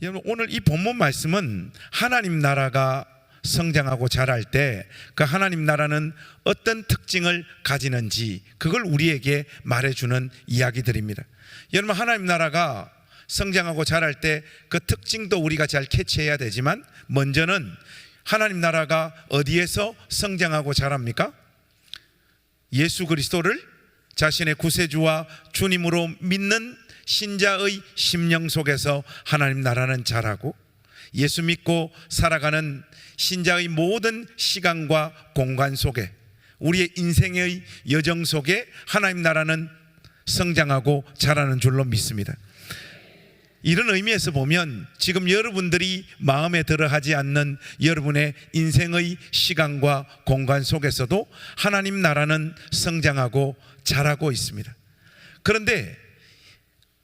여러분, 오늘 이 본문 말씀은 하나님 나라가 성장하고 자랄 때 그 하나님 나라는 어떤 특징을 가지는지 그걸 우리에게 말해주는 이야기들입니다. 여러분, 하나님 나라가 성장하고 자랄 때 그 특징도 우리가 잘 캐치해야 되지만, 먼저는 하나님 나라가 어디에서 성장하고 자랍니까? 예수 그리스도를 자신의 구세주와 주님으로 믿는 신자의 심령 속에서 하나님 나라는 자라고, 예수 믿고 살아가는 신자의 모든 시간과 공간 속에, 우리의 인생의 여정 속에 하나님 나라는 성장하고 자라는 줄로 믿습니다. 이런 의미에서 보면 지금 여러분들이 마음에 들어하지 않는 여러분의 인생의 시간과 공간 속에서도 하나님 나라는 성장하고 자라고 있습니다. 그런데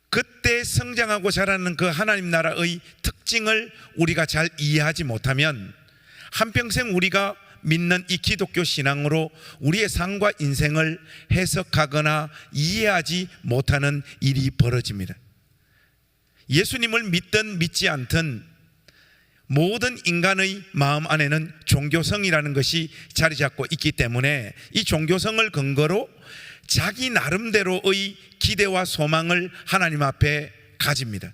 그때 성장하고 자라는 그 하나님 나라의 특징을 우리가 잘 이해하지 못하면 한평생 우리가 믿는 이 기독교 신앙으로 우리의 삶과 인생을 해석하거나 이해하지 못하는 일이 벌어집니다. 예수님을 믿든 믿지 않든 모든 인간의 마음 안에는 종교성이라는 것이 자리 잡고 있기 때문에 이 종교성을 근거로 자기 나름대로의 기대와 소망을 하나님 앞에 가집니다.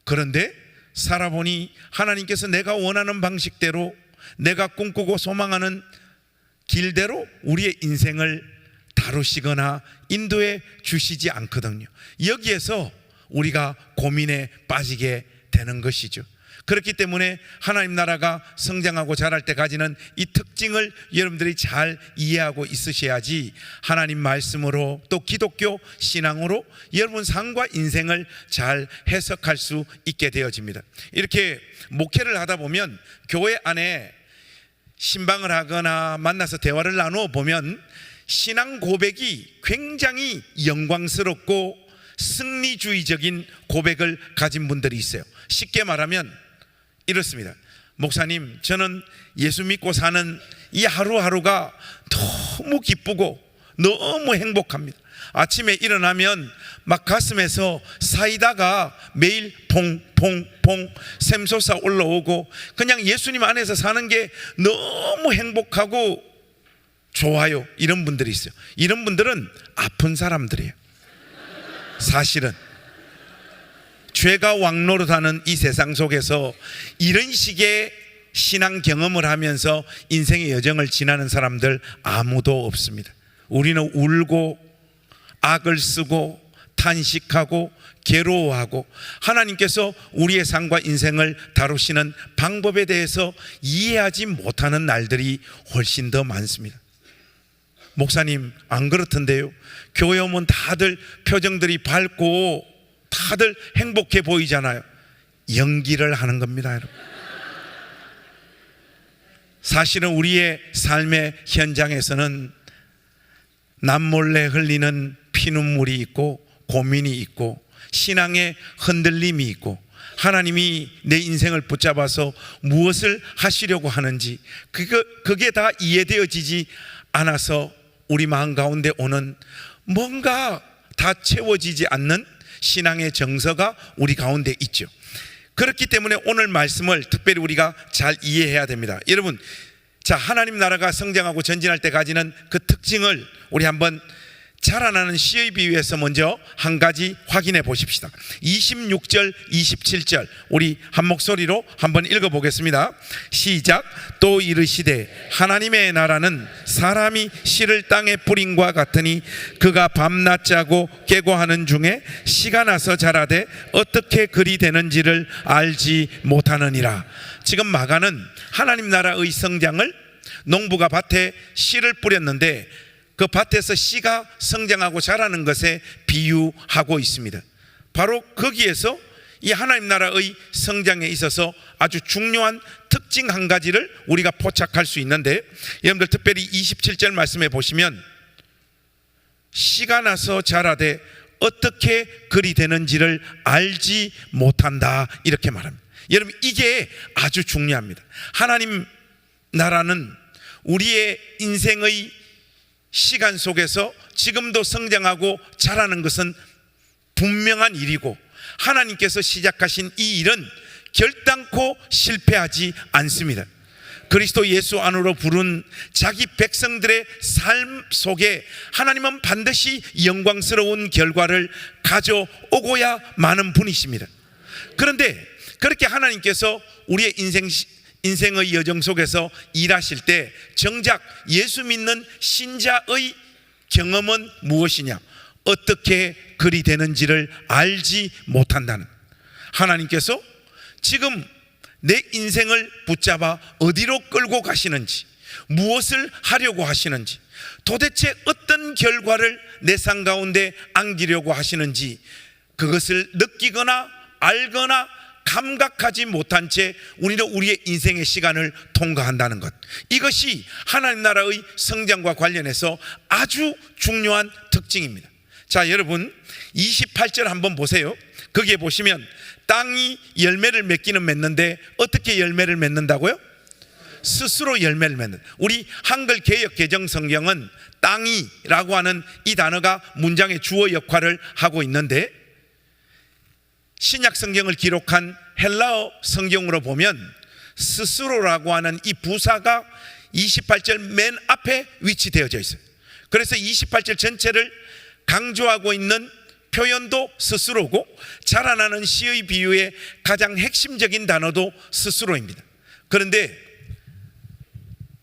그런데 살아보니 하나님께서 내가 원하는 방식대로, 내가 꿈꾸고 소망하는 길대로 우리의 인생을 다루시거나 인도해 주시지 않거든요. 여기에서 우리가 고민에 빠지게 되는 것이죠. 그렇기 때문에 하나님 나라가 성장하고 자랄 때 가지는 이 특징을 여러분들이 잘 이해하고 있으셔야지 하나님 말씀으로 또 기독교 신앙으로 여러분 삶과 인생을 잘 해석할 수 있게 되어집니다. 이렇게 목회를 하다 보면 교회 안에 신방을 하거나 만나서 대화를 나누어 보면 신앙 고백이 굉장히 영광스럽고 승리주의적인 고백을 가진 분들이 있어요. 쉽게 말하면 이렇습니다. 목사님, 저는 예수 믿고 사는 이 하루하루가 너무 기쁘고 너무 행복합니다. 아침에 일어나면 막 가슴에서 사이다가 매일 퐁퐁퐁 샘솟아 올라오고 그냥 예수님 안에서 사는 게 너무 행복하고 좋아요. 이런 분들이 있어요. 이런 분들은 아픈 사람들이에요. 사실은 죄가 왕노릇하는 이 세상 속에서 이런 식의 신앙 경험을 하면서 인생의 여정을 지나는 사람들 아무도 없습니다. 우리는 울고 악을 쓰고 탄식하고 괴로워하고 하나님께서 우리의 삶과 인생을 다루시는 방법에 대해서 이해하지 못하는 날들이 훨씬 더 많습니다. 목사님, 안 그렇던데요? 교회 오면 다들 표정들이 밝고 다들 행복해 보이잖아요. 연기를 하는 겁니다, 여러분. 사실은 우리의 삶의 현장에서는 남몰래 흘리는 피눈물이 있고 고민이 있고 신앙의 흔들림이 있고 하나님이 내 인생을 붙잡아서 무엇을 하시려고 하는지 그게 다 이해되어지지 않아서 우리 마음 가운데 오는 뭔가 다 채워지지 않는 신앙의 정서가 우리 가운데 있죠. 그렇기 때문에 오늘 말씀을 특별히 우리가 잘 이해해야 됩니다. 여러분, 자, 하나님 나라가 성장하고 전진할 때 가지는 그 특징을 우리 한번 자라나는 씨의 비유에서 먼저 한 가지 확인해 보십시다. 26절 27절 우리 한 목소리로 한번 읽어보겠습니다. 시작. 또 이르시되 하나님의 나라는 사람이 씨를 땅에 뿌린과 같으니 그가 밤낮 자고 깨고 하는 중에 씨가 나서 자라되 어떻게 그리 되는지를 알지 못하느니라. 지금 마가는 하나님 나라의 성장을 농부가 밭에 씨를 뿌렸는데 그 밭에서 씨가 성장하고 자라는 것에 비유하고 있습니다. 바로 거기에서 이 하나님 나라의 성장에 있어서 아주 중요한 특징 한 가지를 우리가 포착할 수 있는데, 여러분들 특별히 27절 말씀에 보시면 씨가 나서 자라되 어떻게 그리 되는지를 알지 못한다 이렇게 말합니다. 여러분, 이게 아주 중요합니다. 하나님 나라는 우리의 인생의 시간 속에서 지금도 성장하고 자라는 것은 분명한 일이고 하나님께서 시작하신 이 일은 결단코 실패하지 않습니다. 그리스도 예수 안으로 부른 자기 백성들의 삶 속에 하나님은 반드시 영광스러운 결과를 가져오고야 마는 분이십니다. 그런데 그렇게 하나님께서 우리의 인생의 여정 속에서 일하실 때 정작 예수 믿는 신자의 경험은 무엇이냐? 어떻게 그리 되는지를 알지 못한다는, 하나님께서 지금 내 인생을 붙잡아 어디로 끌고 가시는지, 무엇을 하려고 하시는지, 도대체 어떤 결과를 내 삶 가운데 안기려고 하시는지 그것을 느끼거나 알거나 감각하지 못한 채 우리는 우리의 인생의 시간을 통과한다는 것, 이것이 하나님 나라의 성장과 관련해서 아주 중요한 특징입니다. 자, 여러분 28절 한번 보세요. 거기에 보시면 땅이 열매를 맺기는 맺는데 어떻게 열매를 맺는다고요? 스스로 열매를 맺는. 우리 한글 개역 개정 성경은 땅이라고 하는 이 단어가 문장의 주어 역할을 하고 있는데, 신약 성경을 기록한 헬라어 성경으로 보면 스스로라고 하는 이 부사가 28절 맨 앞에 위치되어져 있어요. 그래서 28절 전체를 강조하고 있는 표현도 스스로고, 자라나는 시의 비유의 가장 핵심적인 단어도 스스로입니다. 그런데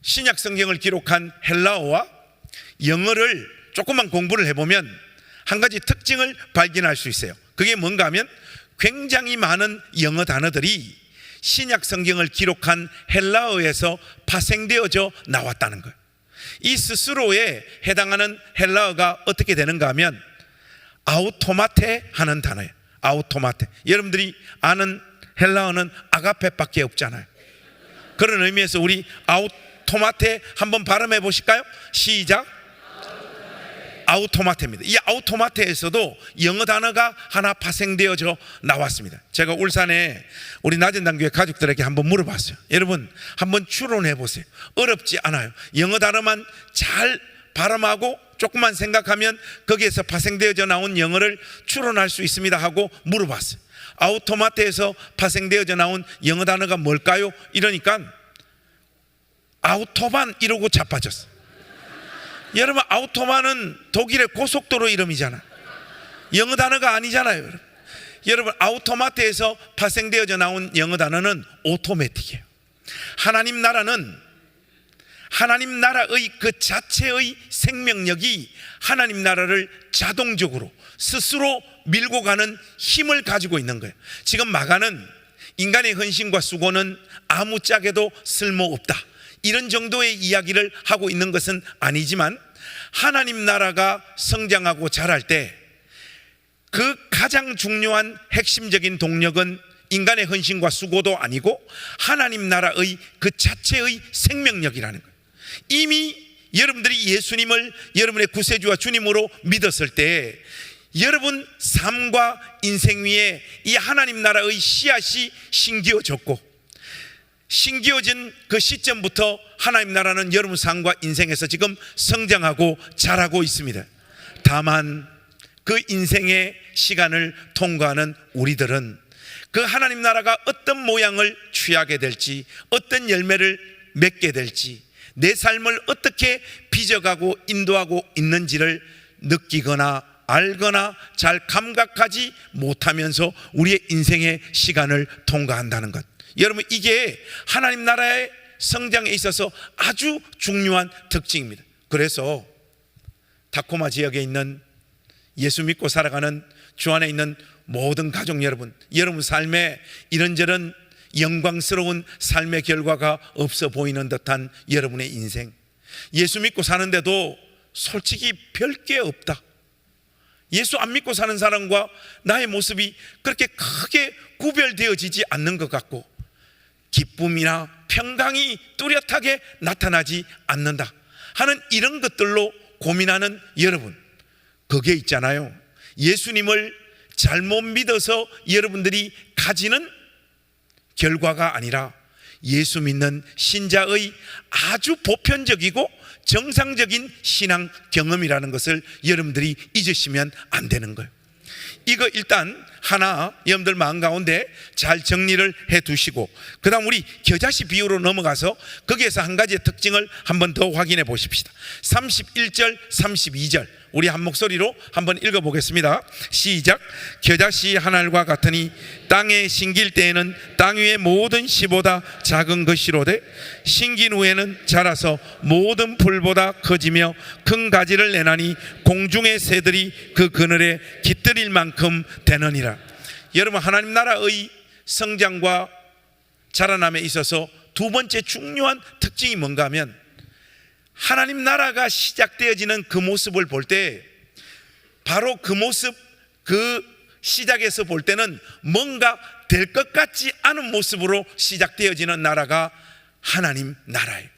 신약 성경을 기록한 헬라어와 영어를 조금만 공부를 해보면 한 가지 특징을 발견할 수 있어요. 그게 뭔가 하면 굉장히 많은 영어 단어들이 신약 성경을 기록한 헬라어에서 파생되어져 나왔다는 거예요. 이 스스로에 해당하는 헬라어가 어떻게 되는가 하면 아우토마테 하는 단어예요. 아우토마테. 여러분들이 아는 헬라어는 아가페밖에 없잖아요. 그런 의미에서 우리 아우토마테 한번 발음해 보실까요? 시작. 아우토마테입니다. 이 아우토마테에서도 영어 단어가 하나 파생되어져 나왔습니다. 제가 울산에 우리 낮은당교회 가족들에게 한번 물어봤어요. 여러분 한번 추론해 보세요. 어렵지 않아요. 영어 단어만 잘 발음하고 조금만 생각하면 거기에서 파생되어져 나온 영어를 추론할 수 있습니다 하고 물어봤어요. 아우토마테에서 파생되어져 나온 영어 단어가 뭘까요? 이러니까 아우토반 이러고 자빠졌어요. 여러분 아우토반은 독일의 고속도로 이름이잖아요. 영어 단어가 아니잖아요. 여러분 아우토마테에서 파생되어져 나온 영어 단어는 오토매틱이에요. 하나님 나라는 하나님 나라의 그 자체의 생명력이 하나님 나라를 자동적으로 스스로 밀고 가는 힘을 가지고 있는 거예요. 지금 마가는 인간의 헌신과 수고는 아무짝에도 쓸모없다, 이런 정도의 이야기를 하고 있는 것은 아니지만, 하나님 나라가 성장하고 자랄 때 그 가장 중요한 핵심적인 동력은 인간의 헌신과 수고도 아니고 하나님 나라의 그 자체의 생명력이라는 거예요. 이미 여러분들이 예수님을 여러분의 구세주와 주님으로 믿었을 때 여러분 삶과 인생 위에 이 하나님 나라의 씨앗이 심겨졌고, 심겨진 그 시점부터 하나님 나라는 여러분 삶과 인생에서 지금 성장하고 자라고 있습니다. 다만 그 인생의 시간을 통과하는 우리들은 그 하나님 나라가 어떤 모양을 취하게 될지, 어떤 열매를 맺게 될지, 내 삶을 어떻게 빚어가고 인도하고 있는지를 느끼거나 알거나 잘 감각하지 못하면서 우리의 인생의 시간을 통과한다는 것, 여러분 이게 하나님 나라의 성장에 있어서 아주 중요한 특징입니다. 그래서 타코마 지역에 있는 예수 믿고 살아가는 주 안에 있는 모든 가족 여러분, 여러분 삶에 이런저런 영광스러운 삶의 결과가 없어 보이는 듯한 여러분의 인생, 예수 믿고 사는데도 솔직히 별게 없다, 예수 안 믿고 사는 사람과 나의 모습이 그렇게 크게 구별되어지지 않는 것 같고, 기쁨이나 평강이 뚜렷하게 나타나지 않는다 하는 이런 것들로 고민하는 여러분, 그게 있잖아요. 예수님을 잘못 믿어서 여러분들이 가지는 결과가 아니라 예수 믿는 신자의 아주 보편적이고 정상적인 신앙 경험이라는 것을 여러분들이 잊으시면 안 되는 거예요. 이거 일단 하나 여러분들 마음 가운데 잘 정리를 해 두시고, 그 다음 우리 겨자씨 비유로 넘어가서 거기에서 한 가지의 특징을 한번 더 확인해 보십시다. 31절 32절 우리 한 목소리로 한번 읽어보겠습니다. 시작. 겨자씨 한 알과 같으니 땅에 심길 때에는 땅 위의 모든 씨보다 작은 것이로되 심긴 후에는 자라서 모든 풀보다 커지며 큰 가지를 내나니 공중의 새들이 그 그늘에 깃들일 만큼 되느니라. 여러분, 하나님 나라의 성장과 자라남에 있어서 두 번째 중요한 특징이 뭔가 하면, 하나님 나라가 시작되어지는 그 모습을 볼 때, 바로 그 모습, 그 시작에서 볼 때는 뭔가 될 것 같지 않은 모습으로 시작되어지는 나라가 하나님 나라예요.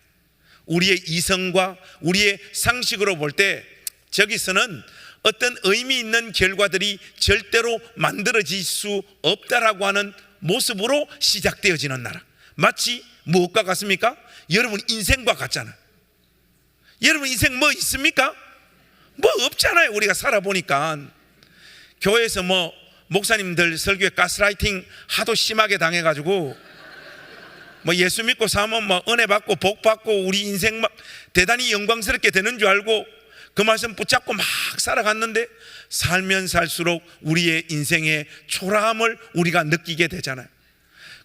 우리의 이성과 우리의 상식으로 볼 때 저기서는 어떤 의미 있는 결과들이 절대로 만들어질 수 없다라고 하는 모습으로 시작되어지는 나라. 마치 무엇과 같습니까? 여러분 인생과 같잖아요. 여러분 인생 뭐 있습니까? 뭐 없잖아요. 우리가 살아보니까. 교회에서 뭐 목사님들 설교에 가스라이팅 하도 심하게 당해가지고 뭐 예수 믿고 살면 뭐 은혜 받고 복 받고 우리 인생 막 대단히 영광스럽게 되는 줄 알고 그 말씀 붙잡고 막 살아갔는데, 살면 살수록 우리의 인생의 초라함을 우리가 느끼게 되잖아요.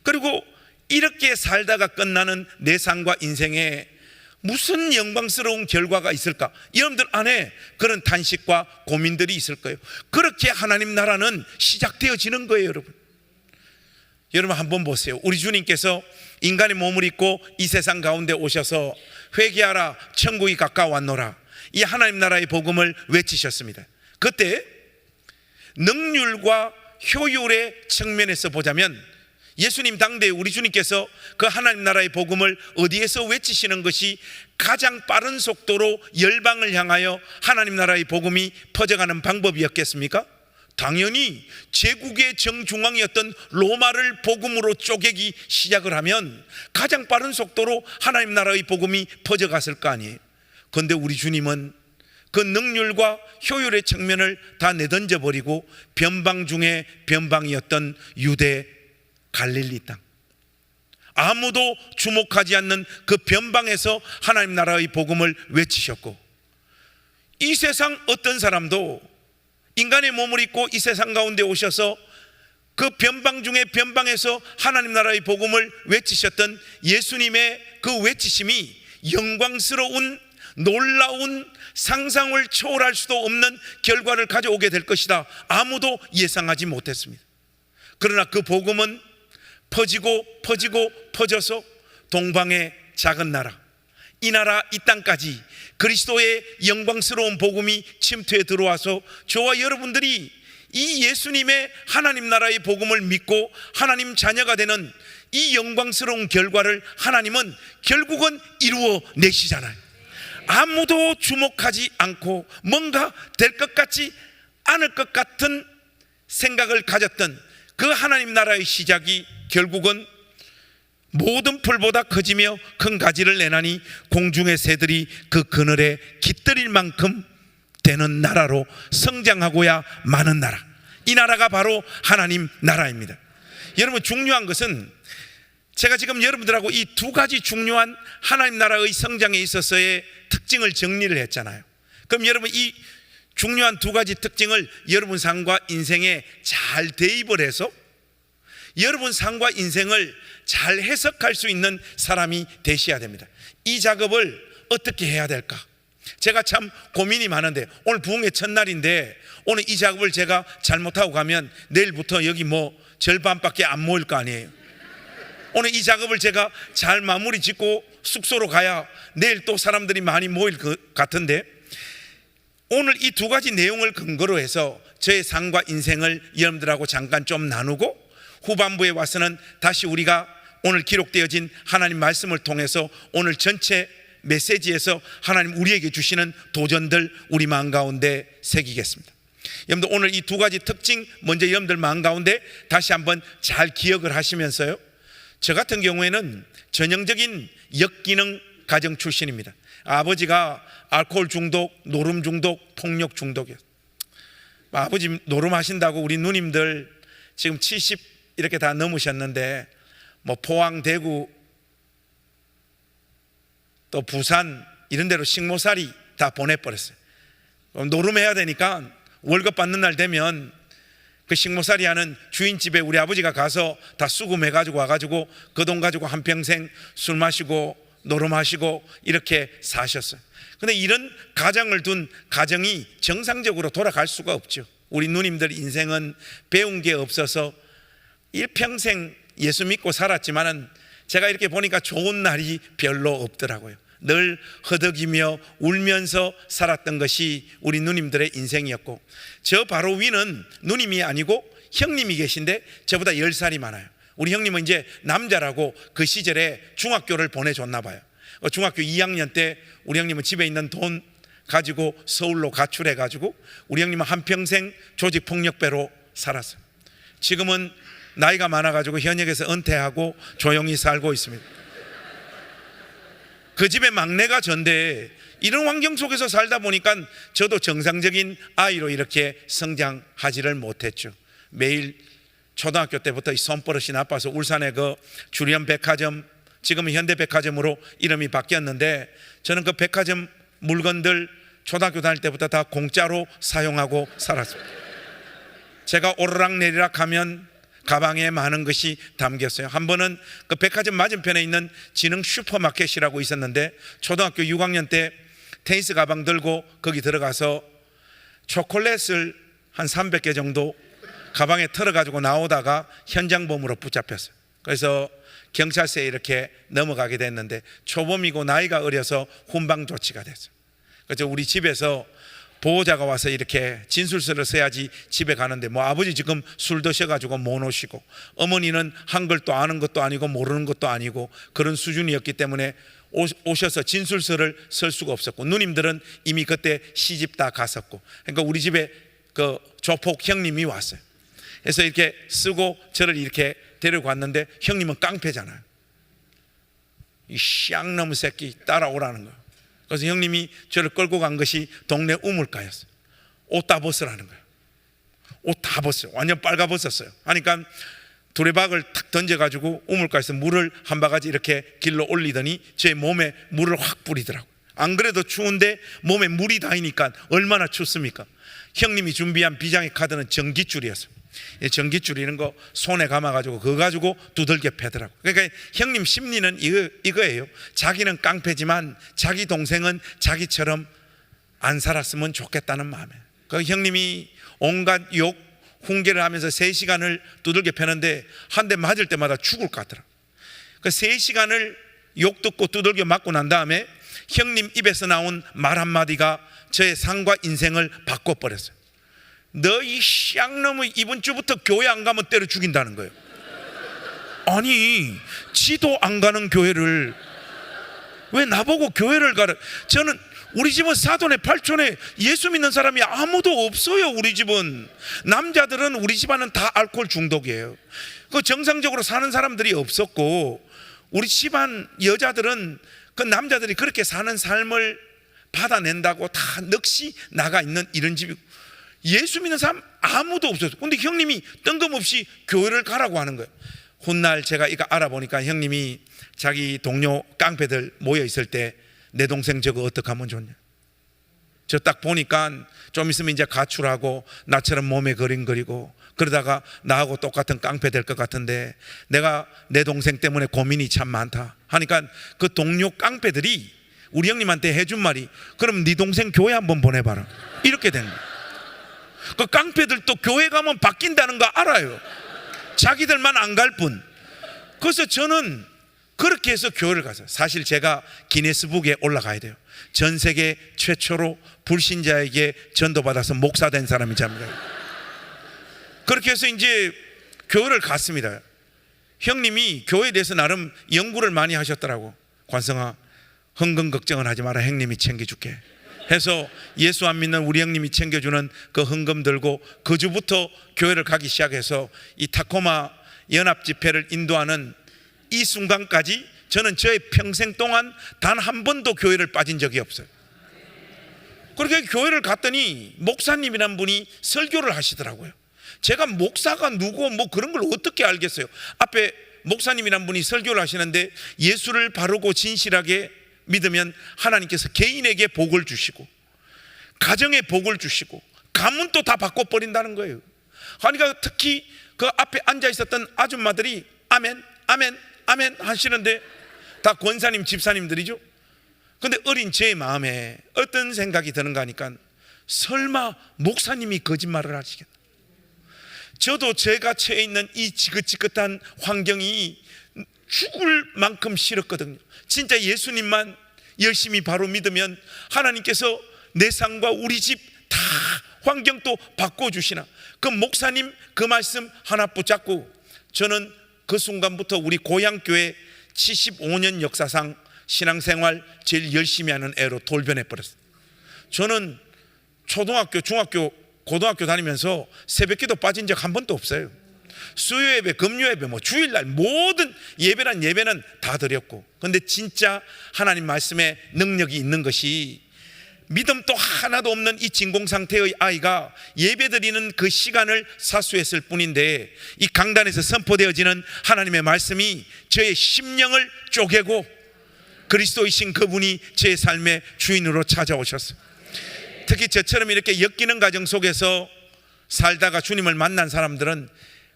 그리고 이렇게 살다가 끝나는 내 삶과 인생에 무슨 영광스러운 결과가 있을까? 여러분들 안에 그런 탄식과 고민들이 있을 거예요. 그렇게 하나님 나라는 시작되어지는 거예요. 여러분 한번 보세요. 우리 주님께서 인간의 몸을 입고 이 세상 가운데 오셔서 회개하라 천국이 가까웠노라, 이 하나님 나라의 복음을 외치셨습니다. 그때 능률과 효율의 측면에서 보자면 예수님 당대에 우리 주님께서 그 하나님 나라의 복음을 어디에서 외치시는 것이 가장 빠른 속도로 열방을 향하여 하나님 나라의 복음이 퍼져가는 방법이었겠습니까? 당연히 제국의 정중앙이었던 로마를 복음으로 쪼개기 시작을 하면 가장 빠른 속도로 하나님 나라의 복음이 퍼져갔을 거 아니에요. 그런데 우리 주님은 그 능률과 효율의 측면을 다 내던져 버리고 변방 중에 변방이었던 유대 갈릴리 땅, 아무도 주목하지 않는 그 변방에서 하나님 나라의 복음을 외치셨고, 이 세상 어떤 사람도 인간의 몸을 입고 이 세상 가운데 오셔서 그 변방 중에 변방에서 하나님 나라의 복음을 외치셨던 예수님의 그 외치심이 영광스러운 놀라운 상상을 초월할 수도 없는 결과를 가져오게 될 것이다, 아무도 예상하지 못했습니다. 그러나 그 복음은 퍼지고 퍼져서 동방의 작은 나라, 이 나라 이 땅까지 그리스도의 영광스러운 복음이 침투해 들어와서 저와 여러분들이 이 예수님의 하나님 나라의 복음을 믿고 하나님 자녀가 되는 이 영광스러운 결과를 하나님은 결국은 이루어 내시잖아요. 아무도 주목하지 않고 뭔가 될 것 같지 않을 것 같은 생각을 가졌던 그 하나님 나라의 시작이 결국은 모든 풀보다 커지며 큰 가지를 내나니 공중의 새들이 그 그늘에 깃들일 만큼 되는 나라로 성장하고야 마는 나라, 이 나라가 바로 하나님 나라입니다. 여러분, 중요한 것은 제가 지금 여러분들하고 이 두 가지 중요한 하나님 나라의 성장에 있어서의 특징을 정리를 했잖아요. 그럼 여러분, 이 중요한 두 가지 특징을 여러분 삶과 인생에 잘 대입을 해서 여러분 삶과 인생을 잘 해석할 수 있는 사람이 되셔야 됩니다. 이 작업을 어떻게 해야 될까? 제가 참 고민이 많은데, 오늘 부흥의 첫날인데 오늘 이 작업을 제가 잘못하고 가면 내일부터 여기 뭐 절반밖에 안 모일 거 아니에요. 오늘 이 작업을 제가 잘 마무리 짓고 숙소로 가야 내일 또 사람들이 많이 모일 것 같은데, 오늘 이 두 가지 내용을 근거로 해서 저의 삶과 인생을 여러분들하고 잠깐 좀 나누고, 후반부에 와서는 다시 우리가 오늘 기록되어진 하나님 말씀을 통해서 오늘 전체 메시지에서 하나님 우리에게 주시는 도전들 우리 마음 가운데 새기겠습니다. 여러분들, 오늘 이 두 가지 특징 먼저 여러분들 마음 가운데 다시 한번 잘 기억을 하시면서요, 저 같은 경우에는 전형적인 역기능 가정 출신입니다. 아버지가 알코올 중독, 노름 중독, 폭력 중독이었어요. 아버지 노름하신다고 우리 누님들 지금 70 이렇게 다 넘으셨는데 뭐 포항, 대구, 또 부산 이런 데로 식모살이 다 보내버렸어요. 노름해야 되니까 월급 받는 날 되면 그 식모살이 하는 주인집에 우리 아버지가 가서 다 수금해가지고 와가지고 그 돈 가지고 한평생 술 마시고 노름하시고 이렇게 사셨어요. 근데 이런 가정을 둔 가정이 정상적으로 돌아갈 수가 없죠. 우리 누님들 인생은 배운 게 없어서 일평생 예수 믿고 살았지만은 제가 이렇게 보니까 좋은 날이 별로 없더라고요. 늘 허덕이며 울면서 살았던 것이 우리 누님들의 인생이었고, 저 바로 위는 누님이 아니고 형님이 계신데 저보다 10살이 많아요. 우리 형님은 이제 남자라고 그 시절에 중학교를 보내줬나 봐요. 중학교 2학년 때 우리 형님은 집에 있는 돈 가지고 서울로 가출해 가지고 우리 형님은 한평생 조직폭력배로 살았어요. 지금은 나이가 많아 가지고 현역에서 은퇴하고 조용히 살고 있습니다. 그 집의 막내가 전데 이런 환경 속에서 살다 보니까 저도 정상적인 아이로 이렇게 성장하지를 못했죠. 매일 초등학교 때부터 이 손버릇이 나빠서 울산의 그 주리엄 백화점, 지금은 현대백화점으로 이름이 바뀌었는데, 저는 그 백화점 물건들 초등학교 다닐 때부터 다 공짜로 사용하고 살았습니다. 제가 오르락내리락 하면 가방에 많은 것이 담겼어요. 한 번은 그 백화점 맞은편에 있는 진흥 슈퍼마켓이라고 있었는데, 초등학교 6학년 때 테니스 가방 들고 거기 들어가서 초콜릿을 한 300개 정도 가방에 털어가지고 나오다가 현장범으로 붙잡혔어요. 그래서 경찰서에 이렇게 넘어가게 됐는데, 초범이고 나이가 어려서 훈방 조치가 됐어요. 그래서 우리 집에서 보호자가 와서 이렇게 진술서를 써야지 집에 가는데, 뭐 아버지 지금 술 드셔가지고 못 오시고, 어머니는 한글도 아는 것도 아니고 모르는 것도 아니고 그런 수준이었기 때문에 오셔서 진술서를 쓸 수가 없었고, 누님들은 이미 그때 시집 다 갔었고, 그러니까 우리 집에 그 조폭 형님이 왔어요. 그래서 이렇게 쓰고 저를 이렇게 데리고 왔는데, 형님은 깡패잖아요. 이 쌍놈 새끼 따라오라는 거예요. 그래서 형님이 저를 끌고 간 것이 동네 우물가였어요. 옷 다 벗으라는 거예요. 옷 다 벗어요. 완전 빨가벗었어요. 하니까 두레박을 탁 던져가지고 우물가에서 물을 한 바가지 이렇게 길러 올리더니 제 몸에 물을 확 뿌리더라고요. 안 그래도 추운데 몸에 물이 닿으니까 얼마나 춥습니까? 형님이 준비한 비장의 카드는 전깃줄이었어요. 전깃줄 이런 거 손에 감아가지고 그거 가지고 두들겨 패더라고. 그러니까 형님 심리는 이거예요. 자기는 깡패지만 자기 동생은 자기처럼 안 살았으면 좋겠다는 마음에. 그 형님이 온갖 욕 훈계를 하면서 3시간을 두들겨 패는데 한 대 맞을 때마다 죽을 것 같더라. 그 3시간을 욕 듣고 두들겨 맞고 난 다음에 형님 입에서 나온 말 한마디가 저의 삶과 인생을 바꿔버렸어요. 너 이 쌍놈의 이번 주부터 교회 안 가면 때려 죽인다는 거예요. 아니, 지도 안 가는 교회를 왜 나보고 교회를 가라. 저는 우리 집은 사돈에 팔촌에 예수 믿는 사람이 아무도 없어요. 우리 집은 남자들은 우리 집안은 다 알코올 중독이에요. 그 정상적으로 사는 사람들이 없었고, 우리 집안 여자들은 그 남자들이 그렇게 사는 삶을 받아낸다고 다 넋이 나가 있는 이런 집이고, 예수 믿는 사람 아무도 없었어요. 근데 형님이 뜬금없이 교회를 가라고 하는 거예요. 훗날 제가 이거 알아보니까 형님이 자기 동료 깡패들 모여 있을 때 내 동생 저거 어떻게 하면 좋냐, 저 딱 보니까 좀 있으면 이제 가출하고 나처럼 몸에 그림 그리고 그러다가 나하고 똑같은 깡패 될 것 같은데 내가 내 동생 때문에 고민이 참 많다 하니까 그 동료 깡패들이 우리 형님한테 해준 말이, 그럼 네 동생 교회 한번 보내봐라, 이렇게 된 거예요. 그 깡패들도 교회 가면 바뀐다는 거 알아요. 자기들만 안 갈 뿐. 그래서 저는 그렇게 해서 교회를 가서, 사실 제가 기네스북에 올라가야 돼요. 전 세계 최초로 불신자에게 전도받아서 목사 된 사람이 잡니다. 그렇게 해서 이제 교회를 갔습니다. 형님이 교회에 대해서 나름 연구를 많이 하셨더라고. 관성아, 헌금 걱정은 하지 마라, 형님이 챙겨줄게 해서 예수 안 믿는 우리 형님이 챙겨주는 그 헌금 들고 그 주부터 교회를 가기 시작해서 이 타코마 연합 집회를 인도하는 이 순간까지 저는 저의 평생 동안 단 한 번도 교회를 빠진 적이 없어요. 그렇게 교회를 갔더니 목사님이란 분이 설교를 하시더라고요. 제가 목사가 누구 뭐 그런 걸 어떻게 알겠어요? 앞에 목사님이란 분이 설교를 하시는데 예수를 바르고 진실하게 믿으면 하나님께서 개인에게 복을 주시고 가정에 복을 주시고 가문도 다 바꿔버린다는 거예요. 그러니까 특히 그 앞에 앉아 있었던 아줌마들이 아멘 아멘 아멘 하시는데 다 권사님 집사님들이죠. 근데 어린 제 마음에 어떤 생각이 드는가 하니까 설마 목사님이 거짓말을 하시겠나. 저도 제가 처해 있는 이 지긋지긋한 환경이 죽을 만큼 싫었거든요. 진짜 예수님만 열심히 바로 믿으면 하나님께서 내 삶과 우리 집 다 환경도 바꿔주시나. 그 목사님 그 말씀 하나 붙잡고 저는 그 순간부터 우리 고향교회 75년 역사상 신앙생활 제일 열심히 하는 애로 돌변해 버렸어요. 저는 초등학교, 중학교, 고등학교 다니면서 새벽기도 빠진 적 한 번도 없어요. 수요예배, 금요예배, 뭐 주일날 모든 예배란 예배는 다 드렸고, 근데 진짜 하나님 말씀에 능력이 있는 것이 믿음도 하나도 없는 이 진공상태의 아이가 예배드리는 그 시간을 사수했을 뿐인데 이 강단에서 선포되어지는 하나님의 말씀이 저의 심령을 쪼개고 그리스도이신 그분이 제 삶의 주인으로 찾아오셨어요. 특히 저처럼 이렇게 엮이는 가정 속에서 살다가 주님을 만난 사람들은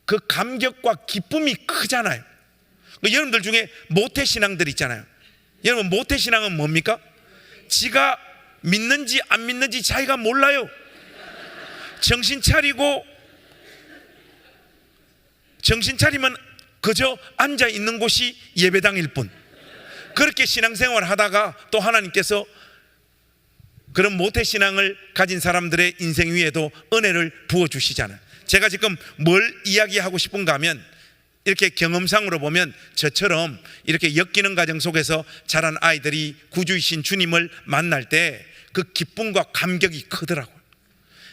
그 감격과 기쁨이 크잖아요. 여러분들 중에 모태신앙들 있잖아요. 여러분 모태신앙은 뭡니까? 지가 믿는지 안 믿는지 자기가 몰라요. 정신 차리면 그저 앉아 있는 곳이 예배당일 뿐. 그렇게 신앙생활을 하다가 또 하나님께서 그런 모태신앙을 가진 사람들의 인생 위에도 은혜를 부어주시잖아요. 제가 지금 뭘 이야기하고 싶은가 하면 이렇게 경험상으로 보면 저처럼 이렇게 엮이는 가정 속에서 자란 아이들이 구주이신 주님을 만날 때 그 기쁨과 감격이 크더라고요.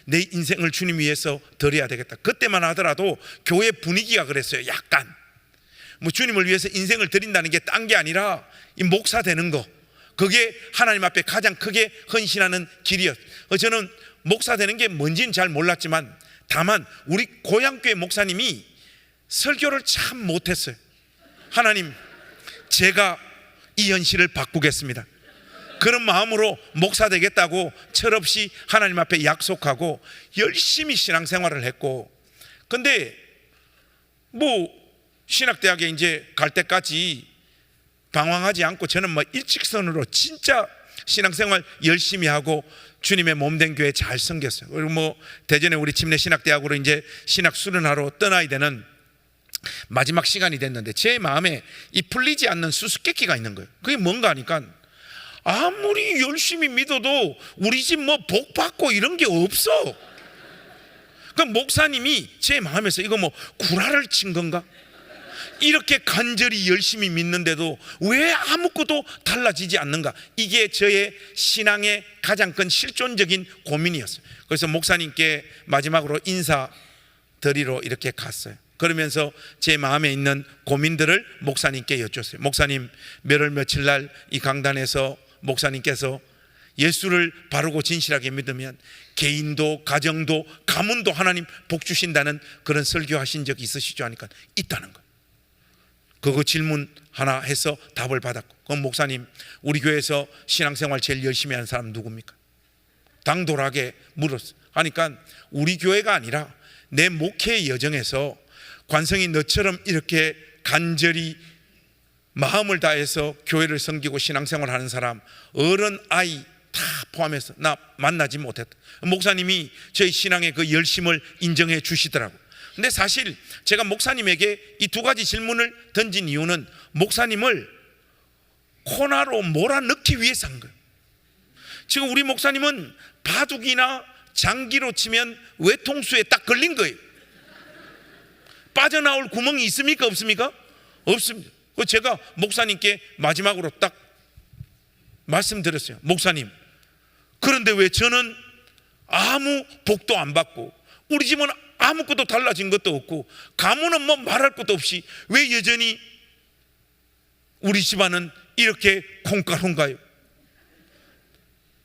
내 인생을 주님 위해서 드려야 되겠다. 그때만 하더라도 교회 분위기가 그랬어요. 약간 뭐 주님을 위해서 인생을 드린다는 게 딴 게 아니라 이 목사 되는 거, 그게 하나님 앞에 가장 크게 헌신하는 길이었어요. 저는 목사 되는 게 뭔지는 잘 몰랐지만 다만 우리 고향교회 목사님이 설교를 참 못했어요. 하나님, 제가 이 현실을 바꾸겠습니다. 그런 마음으로 목사 되겠다고 철없이 하나님 앞에 약속하고 열심히 신앙생활을 했고, 근데 뭐 신학대학에 이제 갈 때까지 방황하지 않고 저는 뭐 일직선으로 진짜 신앙생활 열심히 하고 주님의 몸된 교회 잘 섬겼어요. 그리고 뭐 대전에 우리 침례 신학대학으로 이제 신학 수련하러 떠나야 되는 마지막 시간이 됐는데 제 마음에 이 풀리지 않는 수수께끼가 있는 거예요. 그게 뭔가 하니까 아무리 열심히 믿어도 우리 집 뭐 복 받고 이런 게 없어. 그 목사님이 제 마음에서 이거 뭐 구라를 친 건가? 이렇게 간절히 열심히 믿는데도 왜 아무것도 달라지지 않는가? 이게 저의 신앙의 가장 큰 실존적인 고민이었어요. 그래서 목사님께 마지막으로 인사드리러 이렇게 갔어요. 그러면서 제 마음에 있는 고민들을 목사님께 여쭈었어요. 목사님, 몇월 며칠 날 이 강단에서 목사님께서 예수를 바르고 진실하게 믿으면 개인도 가정도 가문도 하나님 복 주신다는 그런 설교하신 적 있으시죠? 하니까 있다는 거예요. 그거 질문 하나 해서 답을 받았고, 그럼 목사님, 우리 교회에서 신앙생활 제일 열심히 하는 사람 누굽니까? 당돌하게 물었어. 하니까 우리 교회가 아니라 내 목회의 여정에서 관성이 너처럼 이렇게 간절히 마음을 다해서 교회를 섬기고 신앙생활 하는 사람, 어른, 아이 다 포함해서 나 만나지 못했다. 목사님이 저희 신앙의 그 열심을 인정해 주시더라고요. 근데 사실 제가 목사님에게 이 두 가지 질문을 던진 이유는 목사님을 코너로 몰아넣기 위해서 한 거예요. 지금 우리 목사님은 바둑이나 장기로 치면 외통수에 딱 걸린 거예요. 빠져나올 구멍이 있습니까? 없습니까? 없습니다. 제가 목사님께 마지막으로 딱 말씀드렸어요. 목사님, 그런데 왜 저는 아무 복도 안 받고 우리 집은 아무것도 달라진 것도 없고 가문은 뭐 말할 것도 없이 왜 여전히 우리 집안은 이렇게 콩가루인가요?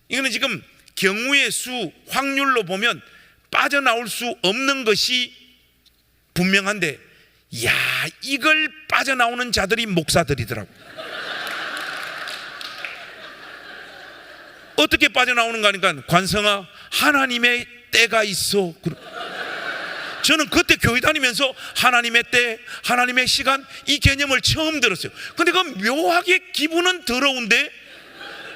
이거는 지금 경우의 수, 확률로 보면 빠져나올 수 없는 것이 분명한데, 야, 이걸 빠져나오는 자들이 목사들이더라고. 어떻게 빠져나오는가 하니까, 관성아, 하나님의 때가 있어. 저는 그때 교회 다니면서 하나님의 때, 하나님의 시간, 이 개념을 처음 들었어요. 근데 그 묘하게 기분은 더러운데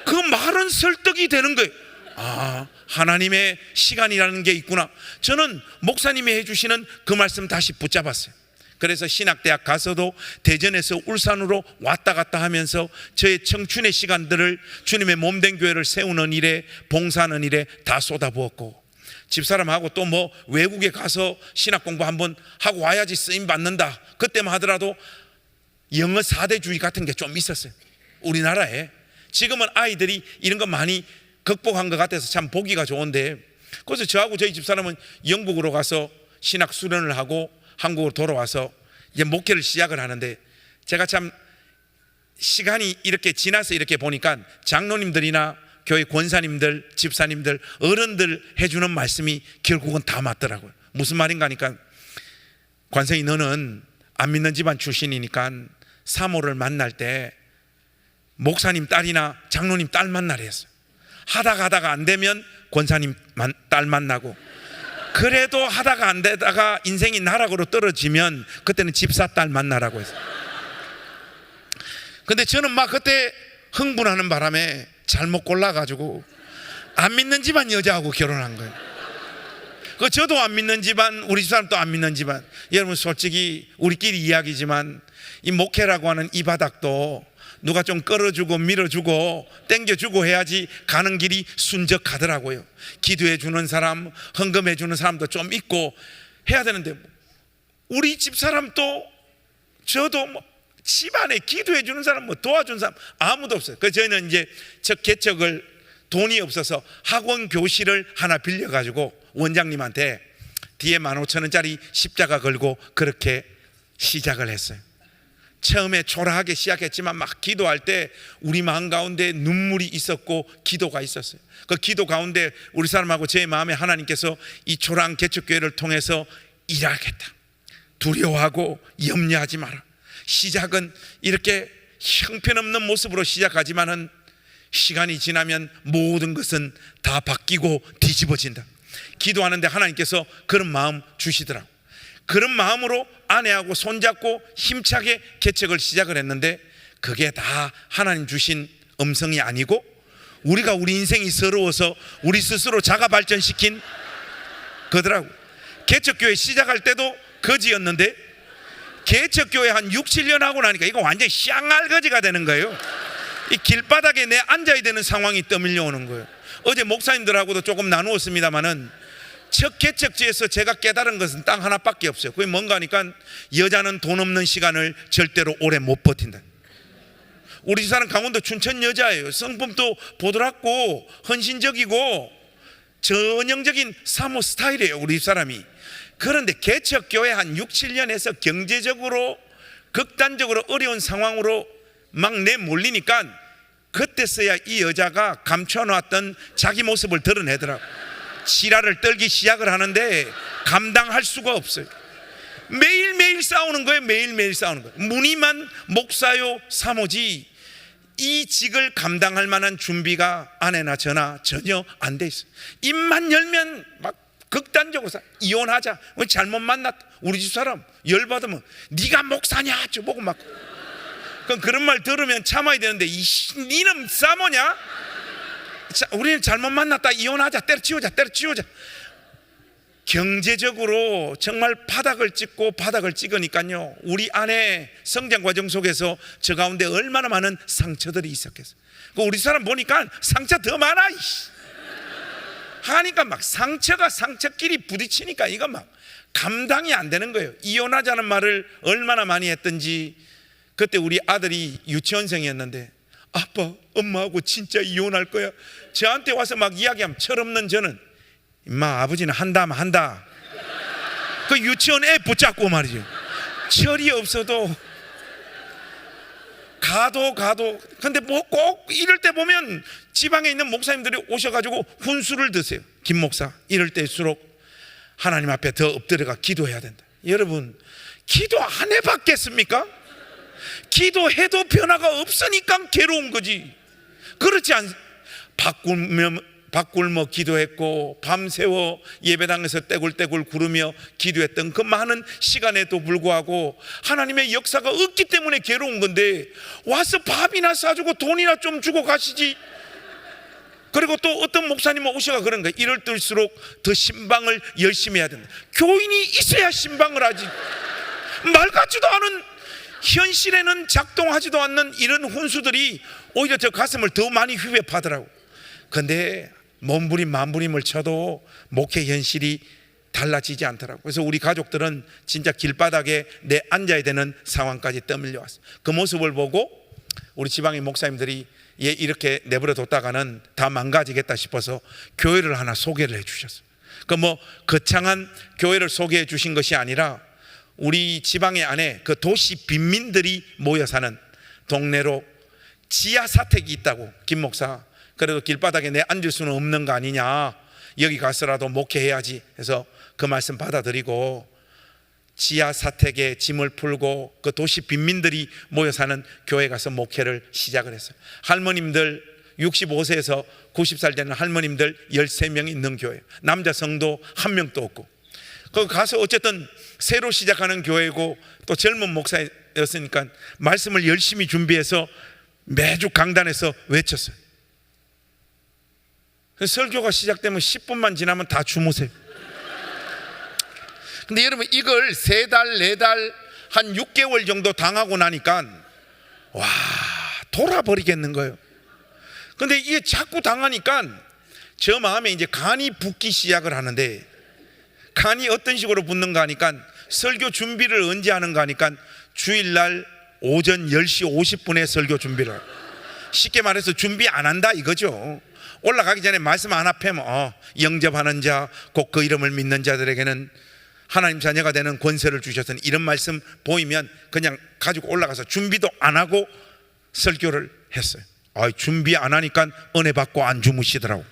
그 말은 설득이 되는 거예요. 아, 하나님의 시간이라는 게 있구나. 저는 목사님이 해주시는 그 말씀 다시 붙잡았어요. 그래서 신학대학 가서도 대전에서 울산으로 왔다 갔다 하면서 저의 청춘의 시간들을 주님의 몸된 교회를 세우는 일에, 봉사하는 일에 다 쏟아부었고, 집사람하고 또 뭐 외국에 가서 신학 공부 한번 하고 와야지 쓰임 받는다, 그때만 하더라도 영어 4대주의 같은 게 좀 있었어요, 우리나라에. 지금은 아이들이 이런 거 많이 극복한 것 같아서 참 보기가 좋은데, 그래서 저하고 저희 집사람은 영국으로 가서 신학 수련을 하고 한국으로 돌아와서 이제 목회를 시작을 하는데, 제가 참 시간이 이렇게 지나서 이렇게 보니까 장로님들이나 교회 권사님들, 집사님들, 어른들 해주는 말씀이 결국은 다 맞더라고요. 무슨 말인가 하니까, 관생이 너는 안 믿는 집안 출신이니까 사모를 만날 때 목사님 딸이나 장로님 딸 만나라 했어요. 하다가 안 되면 권사님 딸 만나고, 그래도 하다가 안 되다가 인생이 나락으로 떨어지면 그때는 집사 딸 만나라고 했어요. 근데 저는 막 그때 흥분하는 바람에 잘못 골라가지고 안 믿는 집안 여자하고 결혼한 거예요. 그 저도 안 믿는 집안, 우리 집사람도 안 믿는 집안. 여러분, 솔직히 우리끼리 이야기지만 이 목회라고 하는 이 바닥도 누가 좀 끌어주고 밀어주고 땡겨주고 해야지 가는 길이 순적하더라고요. 기도해 주는 사람, 헌금해 주는 사람도 좀 있고 해야 되는데, 우리 집사람도 저도 뭐 집안에 기도해 주는 사람, 뭐 도와주는 사람 아무도 없어요. 그래서 저희는 이제 첫 개척을 돈이 없어서 학원 교실을 하나 빌려가지고 원장님한테 뒤에 15,000원짜리 십자가 걸고 그렇게 시작을 했어요. 처음에 초라하게 시작했지만 막 기도할 때 우리 마음 가운데 눈물이 있었고 기도가 있었어요. 그 기도 가운데 우리 사람하고 제 마음에 하나님께서 이 초라한 개척교회를 통해서 일하겠다, 두려워하고 염려하지 마라. 시작은 이렇게 형편없는 모습으로 시작하지만은 시간이 지나면 모든 것은 다 바뀌고 뒤집어진다. 기도하는데 하나님께서 그런 마음 주시더라고. 그런 마음으로 아내하고 손잡고 힘차게 개척을 시작을 했는데, 그게 다 하나님 주신 음성이 아니고 우리가 우리 인생이 서러워서 우리 스스로 자가 발전시킨 거더라고. 개척교회 시작할 때도 거지였는데 개척교회 한 6, 7년 하고 나니까 이거 완전히 쌍알거지가 되는 거예요. 이 길바닥에 내 앉아야 되는 상황이 떠밀려 오는 거예요. 어제 목사님들하고도 조금 나누었습니다마는 첫 개척지에서 제가 깨달은 것은 딱 하나밖에 없어요. 그게 뭔가 하니까, 여자는 돈 없는 시간을 절대로 오래 못 버틴다. 우리 집사람 강원도 춘천 여자예요. 성품도 보드랍고 헌신적이고 전형적인 사모 스타일이에요, 우리 집사람이. 그런데 개척교회 한 6, 7년 해서 경제적으로 극단적으로 어려운 상황으로 막 내몰리니까, 그때서야 이 여자가 감춰놨던 자기 모습을 드러내더라고. 지랄을 떨기 시작을 하는데 감당할 수가 없어요. 매일매일 싸우는 거예요. 매일매일 싸우는 거예요. 무늬만 목사요 사모지 이 직을 감당할 만한 준비가 아내나 저나 전혀 안 돼 있어요. 입만 열면 막 극단적으로 이혼하자, 잘못 만났다. 우리 집사람 열받으면 네가 목사냐 저보고 막, 그럼 그런 말 들으면 참아야 되는데, 니는 사모냐? 우리는 잘못 만났다, 이혼하자, 때려치우자. 경제적으로 정말 바닥을 찍으니까요, 우리 아내 성장 과정 속에서 저 가운데 얼마나 많은 상처들이 있었겠어요. 우리 사람 보니까 상처 더 많아 하니까 막 상처가 상처끼리 부딪히니까 이거 막 감당이 안 되는 거예요. 이혼하자는 말을 얼마나 많이 했던지. 그때 우리 아들이 유치원생이었는데, 아빠 엄마하고 진짜 이혼할 거야, 저한테 와서 막 이야기하면 철없는 저는, 임마 아버지는 한다면 한다. 그 유치원 애 붙잡고 말이죠. 철이 없어도 가도 근데 뭐 꼭 이럴 때 보면 지방에 있는 목사님들이 오셔가지고 훈수를 드세요. 김 목사, 이럴 때일수록 하나님 앞에 더 엎드려가 기도해야 된다. 여러분, 기도 안 해봤겠습니까? 기도해도 변화가 없으니까 괴로운 거지. 그렇지 않? 밥 굶어 기도했고 밤새워 예배당에서 떼굴떼굴 구르며 기도했던 그 많은 시간에도 불구하고 하나님의 역사가 없기 때문에 괴로운 건데, 와서 밥이나 싸주고 돈이나 좀 주고 가시지. 그리고 또 어떤 목사님은 오셔가 그런 거예요. 이럴 때일수록 더 신방을 열심히 해야 된다. 교인이 있어야 신방을 하지. 말 같지도 않은, 현실에는 작동하지도 않는 이런 훈수들이 오히려 저 가슴을 더 많이 휘회파더라고. 근데 몸부림 만부림을 쳐도 목회 현실이 달라지지 않더라고. 그래서 우리 가족들은 진짜 길바닥에 내 앉아야 되는 상황까지 떠밀려 왔어. 그 모습을 보고 우리 지방의 목사님들이 얘 이렇게 내버려 뒀다가는 다 망가지겠다 싶어서 교회를 하나 소개를 해 주셨어요. 그 거창한 교회를 소개해 주신 것이 아니라 우리 지방의 안에 그 도시 빈민들이 모여 사는 동네로 지하 사택이 있다고. 김 목사, 그래도 길바닥에 내 앉을 수는 없는 거 아니냐, 여기 가서라도 목회해야지 해서 그 말씀 받아들이고 지하 사택에 짐을 풀고 그 도시 빈민들이 모여 사는 교회 가서 목회를 시작을 했어요. 할머님들 65세에서 90살 되는 할머님들 13명이 있는 교회, 남자 성도 한 명도 없고, 거기 가서 어쨌든 새로 시작하는 교회고 또 젊은 목사였으니까 말씀을 열심히 준비해서 매주 강단에서 외쳤어요. 설교가 시작되면 10분만 지나면 다 주무세요. 근데 여러분, 이걸 3달, 4달, 한 6개월 정도 당하고 나니까 와, 돌아버리겠는 거예요. 근데 이게 자꾸 당하니까 저 마음에 이제 간이 붓기 시작을 하는데, 간이 어떤 식으로 붓는가 하니까 설교 준비를 언제 하는가 하니까 주일날 오전 10시 50분에 설교 준비를 해요. 쉽게 말해서 준비 안 한다 이거죠. 올라가기 전에 말씀 하나 펴면 영접하는 자, 곧 그 이름을 믿는 자들에게는 하나님 자녀가 되는 권세를 주셨으니, 이런 말씀 보이면 그냥 가지고 올라가서 준비도 안 하고 설교를 했어요. 준비 안 하니까 은혜 받고 안 주무시더라고.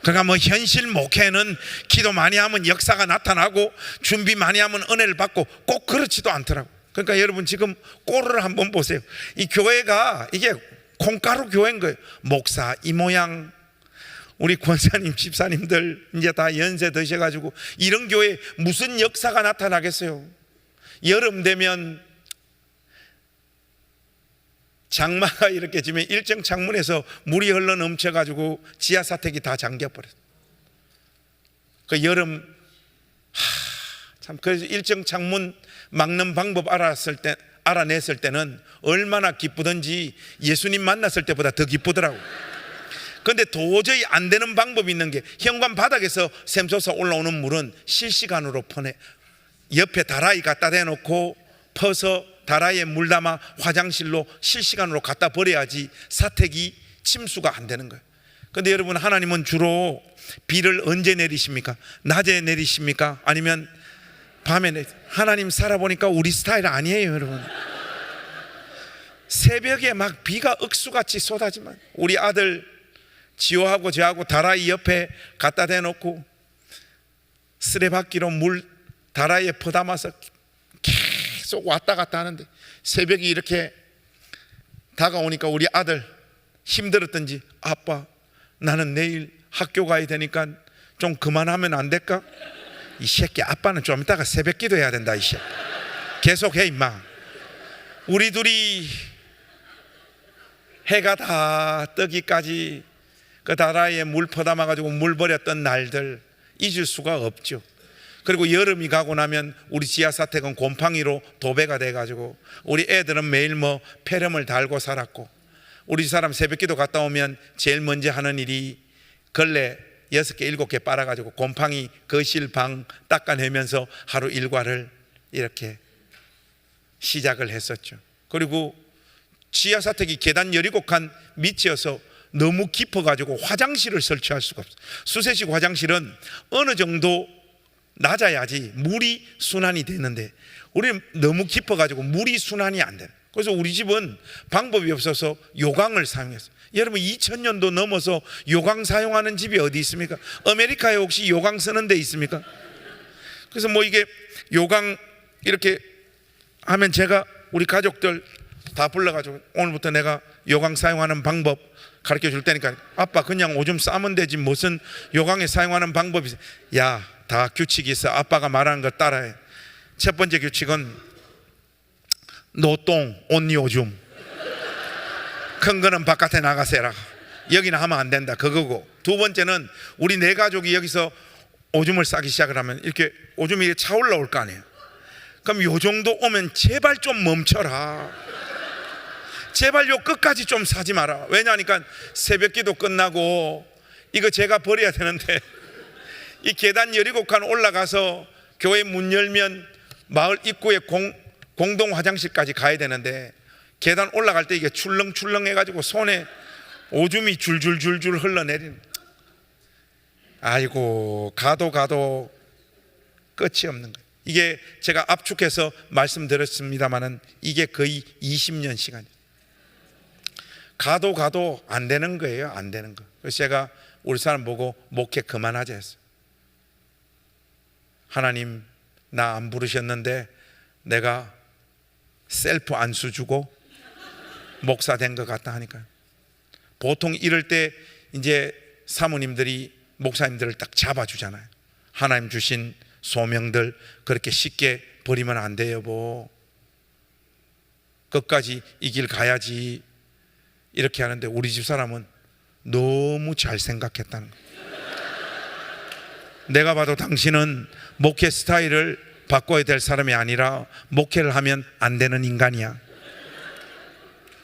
그러니까 현실 목회는 기도 많이 하면 역사가 나타나고 준비 많이 하면 은혜를 받고 꼭 그렇지도 않더라고. 그러니까 여러분, 지금 꼴을 한번 보세요. 이 교회가 이게 콩가루 교회인 거예요. 목사 이 모양, 우리 권사님 집사님들 이제 다 연세 드셔가지고 이런 교회 무슨 역사가 나타나겠어요. 여름 되면 장마가 이렇게 지면 일정 창문에서 물이 흘러 넘쳐가지고 지하 사택이 다 잠겨버렸어요. 그 여름 참, 그래서 일정 창문 막는 방법 알아냈을 때는 얼마나 기쁘던지 예수님 만났을 때보다 더 기쁘더라고. 그런데 도저히 안 되는 방법이 있는 게, 현관 바닥에서 샘솟아 올라오는 물은 실시간으로 퍼내, 옆에 다라이 갖다 대놓고 퍼서 다라이에 물 담아 화장실로 실시간으로 갖다 버려야지 사택이 침수가 안 되는 거예요. 그런데 여러분, 하나님은 주로 비를 언제 내리십니까? 낮에 내리십니까? 아니면 밤에 하나님 살아보니까 우리 스타일 아니에요, 여러분. 새벽에 막 비가 억수같이 쏟아지만 우리 아들 지호하고 저하고 다라이 옆에 갖다 대놓고 쓰레받기로 물 다라이에 퍼담아서 계속 왔다 갔다 하는데, 새벽이 이렇게 다가오니까 우리 아들 힘들었던지, 아빠 나는 내일 학교 가야 되니까 좀 그만하면 안 될까? 이 새끼, 아빠는 좀 이따가 새벽 기도해야 된다. 이 새끼 계속해 임마. 우리 둘이 해가 다 뜨기까지 그 다라이에 물 퍼담아가지고 물 버렸던 날들 잊을 수가 없죠. 그리고 여름이 가고 나면 우리 지하사택은 곰팡이로 도배가 돼가지고 우리 애들은 매일 폐렴을 달고 살았고, 우리 사람 새벽기도 갔다 오면 제일 먼저 하는 일이 걸레 6개 7개 빨아가지고 곰팡이 거실 방 닦아내면서 하루 일과를 이렇게 시작을 했었죠. 그리고 지하사택이 계단 17칸 밑이어서 너무 깊어가지고 화장실을 설치할 수가 없어요. 수세식 화장실은 어느 정도 낮아야지 물이 순환이 되는데 우리는 너무 깊어가지고 물이 순환이 안 돼요. 그래서 우리 집은 방법이 없어서 요강을 사용했어요. 여러분, 2000년도 넘어서 요강 사용하는 집이 어디 있습니까? 아메리카에 혹시 요강 쓰는 데 있습니까? 그래서 뭐 이게 요강 이렇게 하면 제가 우리 가족들 다 불러가지고 오늘부터 내가 요강 사용하는 방법 가르쳐 줄 테니까 아빠 그냥 오줌 싸면 되지 무슨 요강에 사용하는 방법이 있어. 야, 다 규칙이 있어. 아빠가 말하는 거 따라해. 첫 번째 규칙은 노똥 온니 오줌. 큰 거는 바깥에 나가세라. 여기는 하면 안 된다. 그거고. 두 번째는 우리 네 가족이 여기서 오줌을 싸기 시작을 하면 이렇게 오줌이 차 올라올 거 아니에요. 그럼 요 정도 오면 제발 좀 멈춰라. 제발 요 끝까지 좀 사지 마라. 왜냐하니까 새벽 기도 끝나고 이거 제가 버려야 되는데 이 계단 17칸 올라가서 교회 문 열면 마을 입구에 공동 화장실까지 가야 되는데 계단 올라갈 때 이게 출렁출렁 해가지고 손에 오줌이 줄줄줄줄 흘러내리는. 아이고 가도 끝이 없는 거예요. 이게 제가 압축해서 말씀드렸습니다마는 이게 거의 20년 시간이에요. 가도 안 되는 거예요. 안 되는 거. 그래서 제가 우리 사람 보고 목회 그만하자 했어요. 하나님 나 안 부르셨는데 내가 셀프 안수 주고 목사 된 것 같다 하니까 보통 이럴 때 이제 사모님들이 목사님들을 딱 잡아주잖아요. 하나님 주신 소명들 그렇게 쉽게 버리면 안 돼요. 뭐 끝까지 이 길 가야지 이렇게 하는데 우리 집 사람은 너무 잘 생각했다는 거예요. 내가 봐도 당신은 목회 스타일을 바꿔야 될 사람이 아니라 목회를 하면 안 되는 인간이야.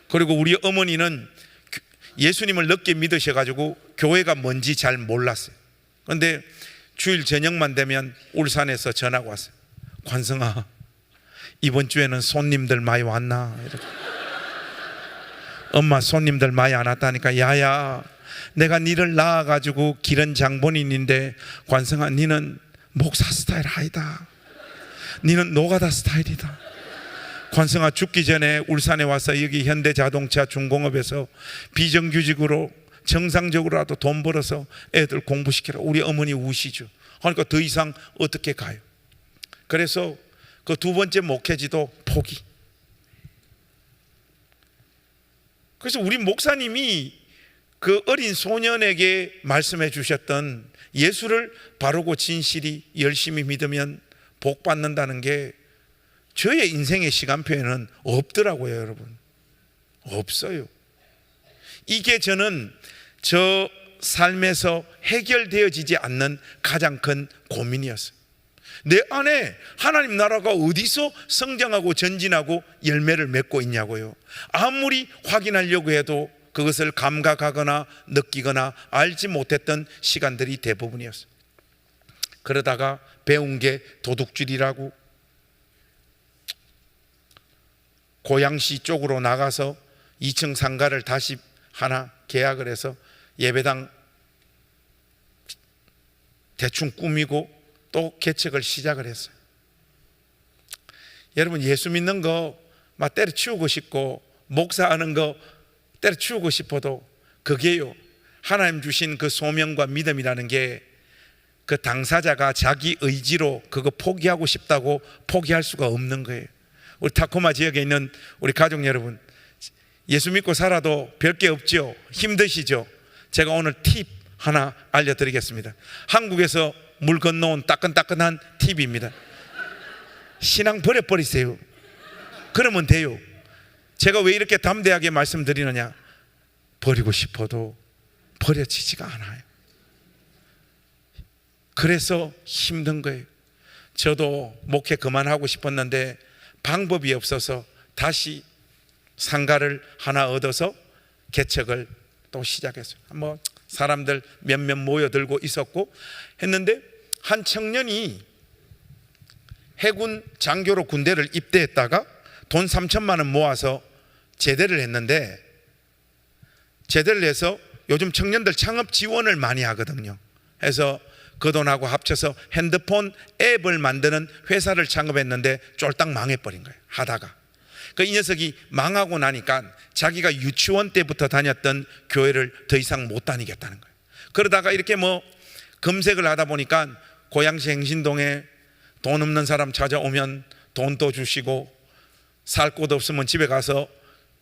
그리고 우리 어머니는 예수님을 늦게 믿으셔가지고 교회가 뭔지 잘 몰랐어요. 그런데 주일 저녁만 되면 울산에서 전화가 왔어요. 관성아 이번 주에는 손님들 많이 왔나? 이렇게. 엄마 손님들 많이 안 왔다니까. 야야 내가 니를 낳아가지고 기른 장본인인데 관성아 니는 목사 스타일 아니다. 니는 노가다 스타일이다. 관성아 죽기 전에 울산에 와서 여기 현대자동차 중공업에서 비정규직으로 정상적으로라도 돈 벌어서 애들 공부시키라. 우리 어머니 우시죠. 그러니까 더 이상 어떻게 가요. 그래서 그 두 번째 목회지도 포기. 그래서 우리 목사님이 그 어린 소년에게 말씀해 주셨던 예수를 바르고 진실이 열심히 믿으면 복 받는다는 게 저의 인생의 시간표에는 없더라고요. 여러분 없어요. 이게 저는 저 삶에서 해결되어지지 않는 가장 큰 고민이었어요. 내 안에 하나님 나라가 어디서 성장하고 전진하고 열매를 맺고 있냐고요. 아무리 확인하려고 해도 그것을 감각하거나 느끼거나 알지 못했던 시간들이 대부분이었어요. 그러다가 배운 게 도둑질이라고 고양시 쪽으로 나가서 2층 상가를 다시 하나 계약을 해서 예배당 대충 꾸미고 또 개척을 시작을 했어요. 여러분 예수 믿는 거 막 때려치우고 싶고 목사하는 거 때려치우고 싶어도 그게요 하나님 주신 그 소명과 믿음이라는 게 그 당사자가 자기 의지로 그거 포기하고 싶다고 포기할 수가 없는 거예요. 우리 타코마 지역에 있는 우리 가족 여러분 예수 믿고 살아도 별게 없죠. 힘드시죠. 제가 오늘 팁 하나 알려드리겠습니다. 한국에서 물 건너온 따끈따끈한 팁입니다. 신앙 버려버리세요. 그러면 돼요. 제가 왜 이렇게 담대하게 말씀드리느냐, 버리고 싶어도 버려지지가 않아요. 그래서 힘든 거예요. 저도 목회 그만하고 싶었는데 방법이 없어서 다시 상가를 하나 얻어서 개척을 또 시작했어요. 뭐 사람들 몇몇 모여들고 있었고 했는데 한 청년이 해군 장교로 군대를 입대했다가 돈 3천만 원 모아서 제대를 했는데, 제대를 해서 요즘 청년들 창업 지원을 많이 하거든요. 해서 그 돈하고 합쳐서 핸드폰 앱을 만드는 회사를 창업했는데 쫄딱 망해버린 거예요. 하다가 그 이 녀석이 망하고 나니까 자기가 유치원 때부터 다녔던 교회를 더 이상 못 다니겠다는 거예요. 그러다가 이렇게 뭐 검색을 하다 보니까 고양시 행신동에 돈 없는 사람 찾아오면 돈도 주시고, 살 곳 없으면 집에 가서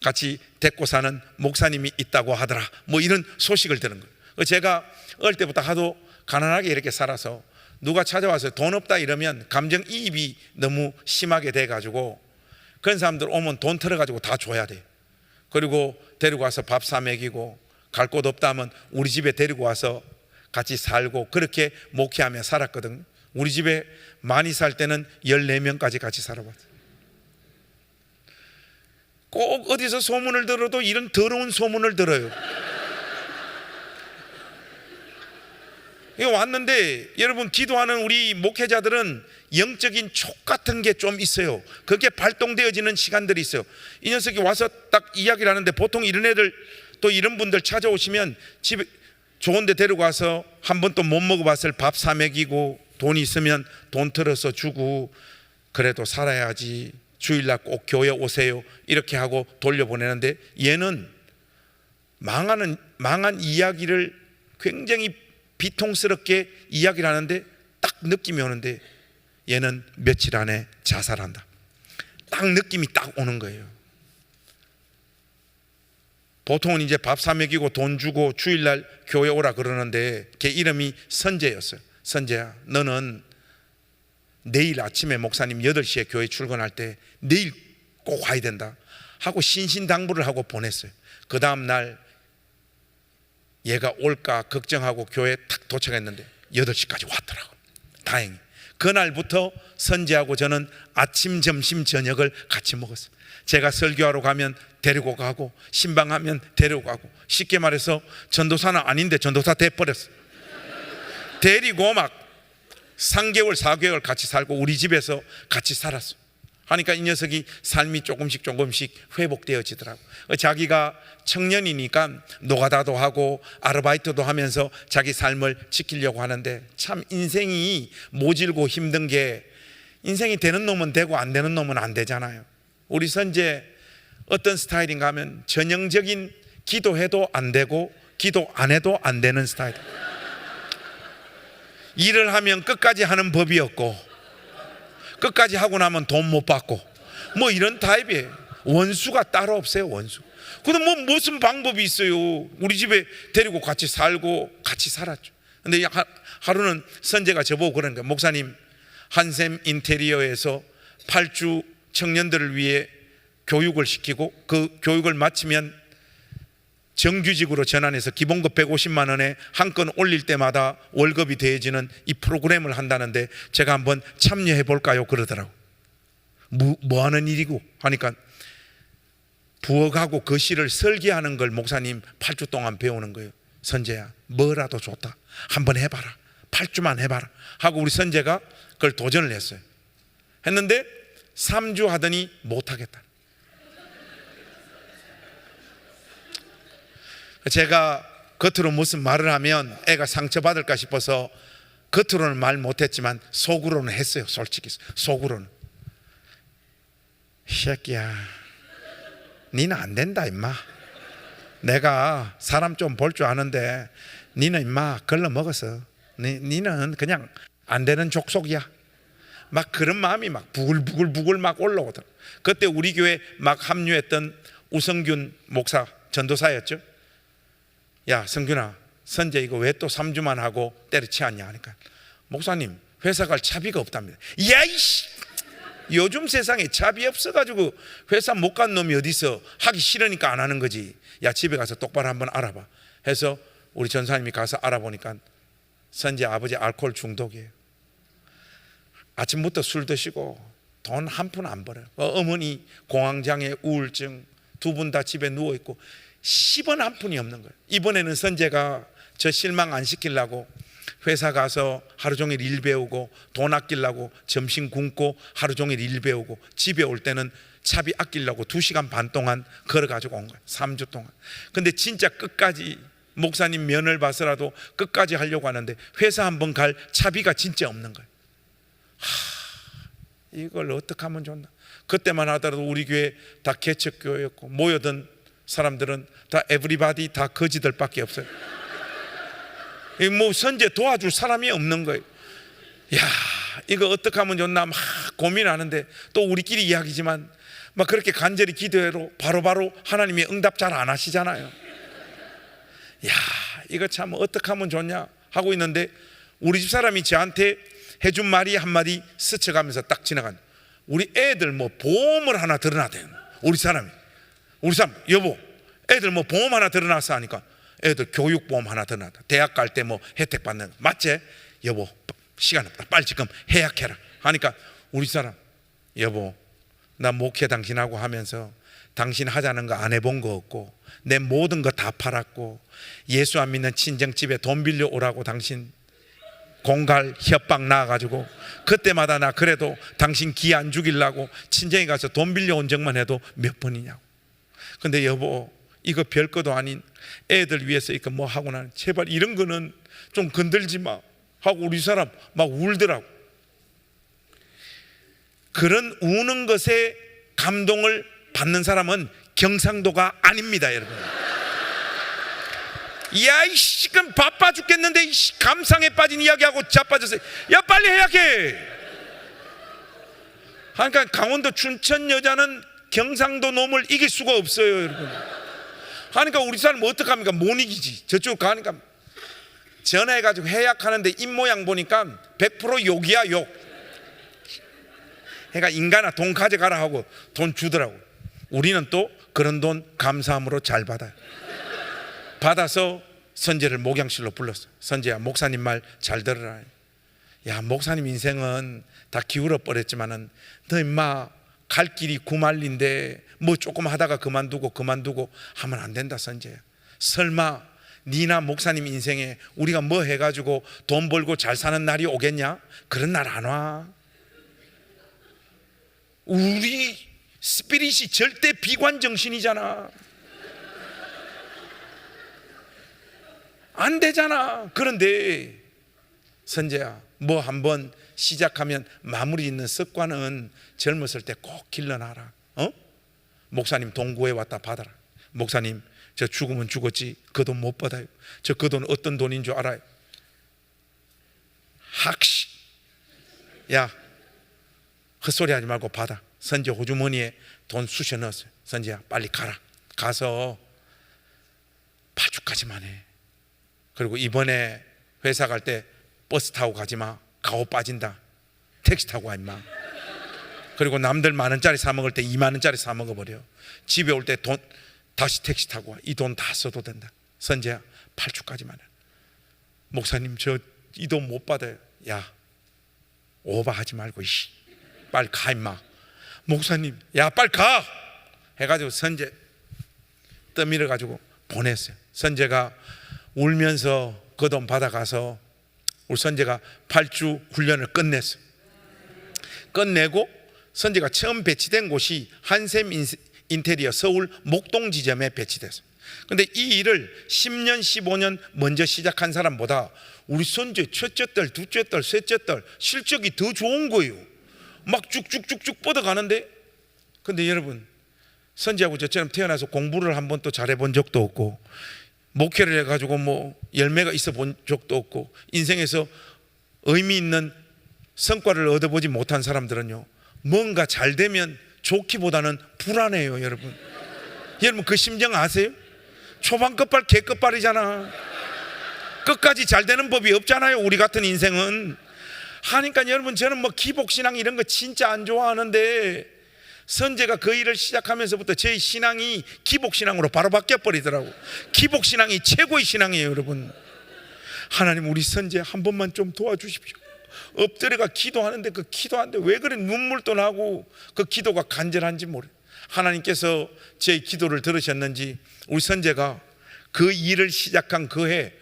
같이 데리고 사는 목사님이 있다고 하더라. 뭐 이런 소식을 들은 거예요. 제가 어릴 때부터 하도 가난하게 이렇게 살아서 누가 찾아와서 돈 없다 이러면 감정이입이 너무 심하게 돼가지고, 그런 사람들 오면 돈 털어가지고 다 줘야 돼요. 그리고 데리고 와서 밥 사 먹이고, 갈 곳 없다 하면 우리 집에 데리고 와서 같이 살고, 그렇게 목회하며 살았거든요. 우리 집에 많이 살 때는 14명까지 같이 살아봤어요. 꼭 어디서 소문을 들어도 이런 더러운 소문을 들어요. 왔는데 여러분, 기도하는 우리 목회자들은 영적인 촉 같은 게 좀 있어요. 그게 발동되어지는 시간들이 있어요. 이 녀석이 와서 딱 이야기를 하는데, 보통 이런 애들, 또 이런 분들 찾아오시면 집에 좋은 데 데리고 와서 한 번도 못 먹어봤을 밥 사 먹이고, 돈이 있으면 돈 털어서 주고, 그래도 살아야지, 주일날 꼭 교회 오세요 이렇게 하고 돌려보내는데, 얘는 망한 이야기를 굉장히 비통스럽게 이야기를 하는데, 딱 느낌이 오는데 얘는 며칠 안에 자살한다. 딱 느낌이 딱 오는 거예요. 보통은 이제 밥 사 먹이고 돈 주고 주일날 교회 오라 그러는데, 걔 이름이 선재였어요. 선재야, 너는 내일 아침에 목사님 8시에 교회 출근할 때 내일 꼭 와야 된다 하고 신신당부를 하고 보냈어요. 그 다음 날 얘가 올까 걱정하고 교회에 탁 도착했는데 8시까지 왔더라고. 다행히 그날부터 선재하고 저는 아침, 점심, 저녁을 같이 먹었어요. 제가 설교하러 가면 데리고 가고, 신방하면 데리고 가고, 쉽게 말해서 전도사는 아닌데 전도사 돼버렸어요. 데리고 막 3개월, 4개월 같이 살고 우리 집에서 같이 살았어요. 하니까 이 녀석이 삶이 조금씩 회복되어지더라고. 자기가 청년이니까 노가다도 하고 아르바이트도 하면서 자기 삶을 지키려고 하는데, 참 인생이 모질고 힘든 게, 인생이 되는 놈은 되고 안 되는 놈은 안 되잖아요. 우리 선재 어떤 스타일인가 하면 전형적인 기도해도 안 되고 기도 안 해도 안 되는 스타일. 일을 하면 끝까지 하는 법이 없고, 끝까지 하고 나면 돈 못 받고, 뭐 이런 타입이에요. 원수가 따로 없어요. 원수. 근데 뭐 무슨 방법이 있어요. 우리 집에 데리고 같이 살고 같이 살았죠. 근데 하루는 선재가 저보고 그러는 거예요. 목사님, 한샘 인테리어에서 8주 청년들을 위해 교육을 시키고, 그 교육을 마치면 정규직으로 전환해서 기본급 150만 원에 한 건 올릴 때마다 월급이 더해지는 이 프로그램을 한다는데 제가 한번 참여해 볼까요? 그러더라고. 뭐 하는 일이고 하니까, 부엌하고 거실을 설계하는 걸 목사님 8주 동안 배우는 거예요. 선재야, 뭐라도 좋다, 한번 해봐라, 8주만 해봐라 하고 우리 선재가 그걸 도전을 했어요. 했는데 3주 하더니 못하겠다. 제가 겉으로 무슨 말을 하면 애가 상처받을까 싶어서 겉으로는 말 못했지만 속으로는 했어요. 솔직히 속으로는, 이 새끼야, 니는 안 된다 임마. 내가 사람 좀 볼 줄 아는데 니는 임마 걸러 먹었어. 니는 그냥 안 되는 족속이야. 막 그런 마음이 막 부글부글 막 올라오더라. 그때 우리 교회 막 합류했던 우성균 목사, 전도사였죠. 야 성균아, 선재 이거 왜 또 3주만 하고 때려치웠냐 하니까, 목사님 회사 갈 차비가 없답니다. 야이씨, 요즘 세상에 차비 없어가지고 회사 못 간 놈이 어디 있어. 하기 싫으니까 안 하는 거지. 야 집에 가서 똑바로 한번 알아봐 해서 우리 전사님이 가서 알아보니까 선재 아버지 알코올 중독이에요. 아침부터 술 드시고 돈 한 푼 안 벌어요. 어머니 공황장애, 우울증, 두 분 다 집에 누워있고 10원 한 푼이 없는 거예요. 이번에는 선재가 저 실망 안 시키려고 회사 가서 하루 종일 일 배우고, 돈 아끼려고 점심 굶고 하루 종일 일 배우고, 집에 올 때는 차비 아끼려고 2시간 반 동안 걸어가지고 온 거예요. 3주 동안. 근데 진짜 끝까지 목사님 면을 봐서라도 끝까지 하려고 하는데 회사 한번 갈 차비가 진짜 없는 거예요. 이걸 어떻게 하면 좋나. 그때만 하더라도 우리 교회 다 개척교회였고 모여든 사람들은 다 에브리바디 다 거지들밖에 없어요. 뭐 선재 도와줄 사람이 없는 거예요. 야, 이거 어떻게 하면 좋나 막 고민하는데, 또 우리끼리 이야기지만 막 그렇게 간절히 기도해도 바로바로 하나님이 응답 잘 안 하시잖아요. 야, 이거 참 어떻게 하면 좋냐 하고 있는데, 우리 집 사람이 저한테 해준 말이 한마디 스쳐가면서 딱 지나간, 우리 애들 뭐 보험을 하나 들어놨대요. 우리 사람 여보, 애들 뭐 보험 하나 들어놨어 하니까, 애들 교육보험 하나 들어놨다. 대학 갈 때 뭐 혜택 받는 거 맞지? 여보, 시간 없다, 빨리 지금 예약해라 하니까, 우리 사람, 여보, 나 목회 당신하고 하면서 당신 하자는 거 안 해본 거 없고, 내 모든 거 다 팔았고, 예수 안 믿는 친정집에 돈 빌려 오라고 당신 공갈 협박 나와가지고, 그때마다 나 그래도 당신 기 안 죽이려고 친정에 가서 돈 빌려온 적만 해도 몇 번이냐고. 근데 여보, 이거 별거도 아닌 애들 위해서 이거 뭐 하고, 나는 제발 이런 거는 좀 건들지 마 하고 우리 사람 막 울더라고. 그런 우는 것에 감동을 받는 사람은 경상도가 아닙니다, 여러분. 야, 이씨, 지금 바빠 죽겠는데 이씨, 감상에 빠진 이야기하고 자빠졌어요. 야, 빨리 예약해. 그러니까 강원도 춘천 여자는 경상도 놈을 이길 수가 없어요, 여러분. 하니까 우리 사람 어떡합니까? 못 이기지. 저쪽 가니까 전화해가지고 예약하는데 입모양 보니까 100% 욕이야, 욕. 그러니까 인간아 돈 가져가라 하고 돈 주더라고. 우리는 또 그런 돈 감사함으로 잘 받아요. 받아서 선재를 목양실로 불렀어. 선재야, 목사님 말 잘 들으라. 야, 목사님 인생은 다 기울어 버렸지만은 너 임마 갈 길이 구말린데 뭐 조금 하다가 그만두고 하면 안 된다, 선재야. 설마 니나 목사님 인생에 우리가 뭐 해가지고 돈 벌고 잘 사는 날이 오겠냐? 그런 날 안 와. 우리 스피릿이 절대 비관 정신이잖아. 안 되잖아. 그런데 선재야, 뭐 한번 시작하면 마무리 있는 습관은 젊었을 때 꼭 길러놔라. 목사님 돈 구해왔다 받아라. 목사님, 저 죽으면 죽었지 그 돈 못 받아요. 저 그 돈 어떤 돈인 줄 알아요? 학시. 야, 헛소리 하지 말고 받아. 선재 호주머니에 돈 쑤셔 넣었어요. 선재야, 빨리 가라. 가서 8주까지만 해. 그리고 이번에 회사 갈 때 버스 타고 가지 마. 가오 빠진다. 택시 타고 와 임마. 그리고 남들 10,000원짜리 사 먹을 때 20,000원짜리 사 먹어버려. 집에 올 때 돈 다시 택시 타고 와. 이 돈 다 써도 된다. 선재야, 8주까지만 해. 목사님, 저 이 돈 못 받아요. 야, 오버하지 말고 이씨, 빨리 가 임마. 목사님, 야 빨리 가 해가지고 선재 떠밀어 가지고 보냈어요. 선재가 울면서 그 돈 받아가서 우리 선재가 8주 훈련을 끝냈어요. 끝내고 선재가 처음 배치된 곳이 한샘 인테리어 서울 목동 지점에 배치됐어요. 근데 이 일을 10년 15년 먼저 시작한 사람보다 우리 선재 첫째 딸, 둘째 딸, 셋째 딸 실적이 더 좋은 거예요. 막 쭉쭉쭉쭉 뻗어가는데, 근데 여러분, 선재하고 저처럼 태어나서 공부를 한 번도 잘해본 적도 없고, 목회를 해가지고 뭐 열매가 있어 본 적도 없고, 인생에서 의미 있는 성과를 얻어보지 못한 사람들은요, 뭔가 잘 되면 좋기보다는 불안해요, 여러분. 여러분 그 심정 아세요? 초반 끝발 개 끝발이잖아. 끝까지 잘 되는 법이 없잖아요, 우리 같은 인생은. 하니까 여러분, 저는 뭐 기복신앙 이런 거 진짜 안 좋아하는데, 선재가 그 일을 시작하면서부터 제 신앙이 기복신앙으로 바로 바뀌어버리더라고. 기복신앙이 최고의 신앙이에요, 여러분. 하나님, 우리 선재 한 번만 좀 도와주십시오. 엎드려가 기도하는데 그 기도하는데 왜 그래 눈물도 나고 그 기도가 간절한지 모르. 하나님께서 제 기도를 들으셨는지 우리 선재가 그 일을 시작한 그 해,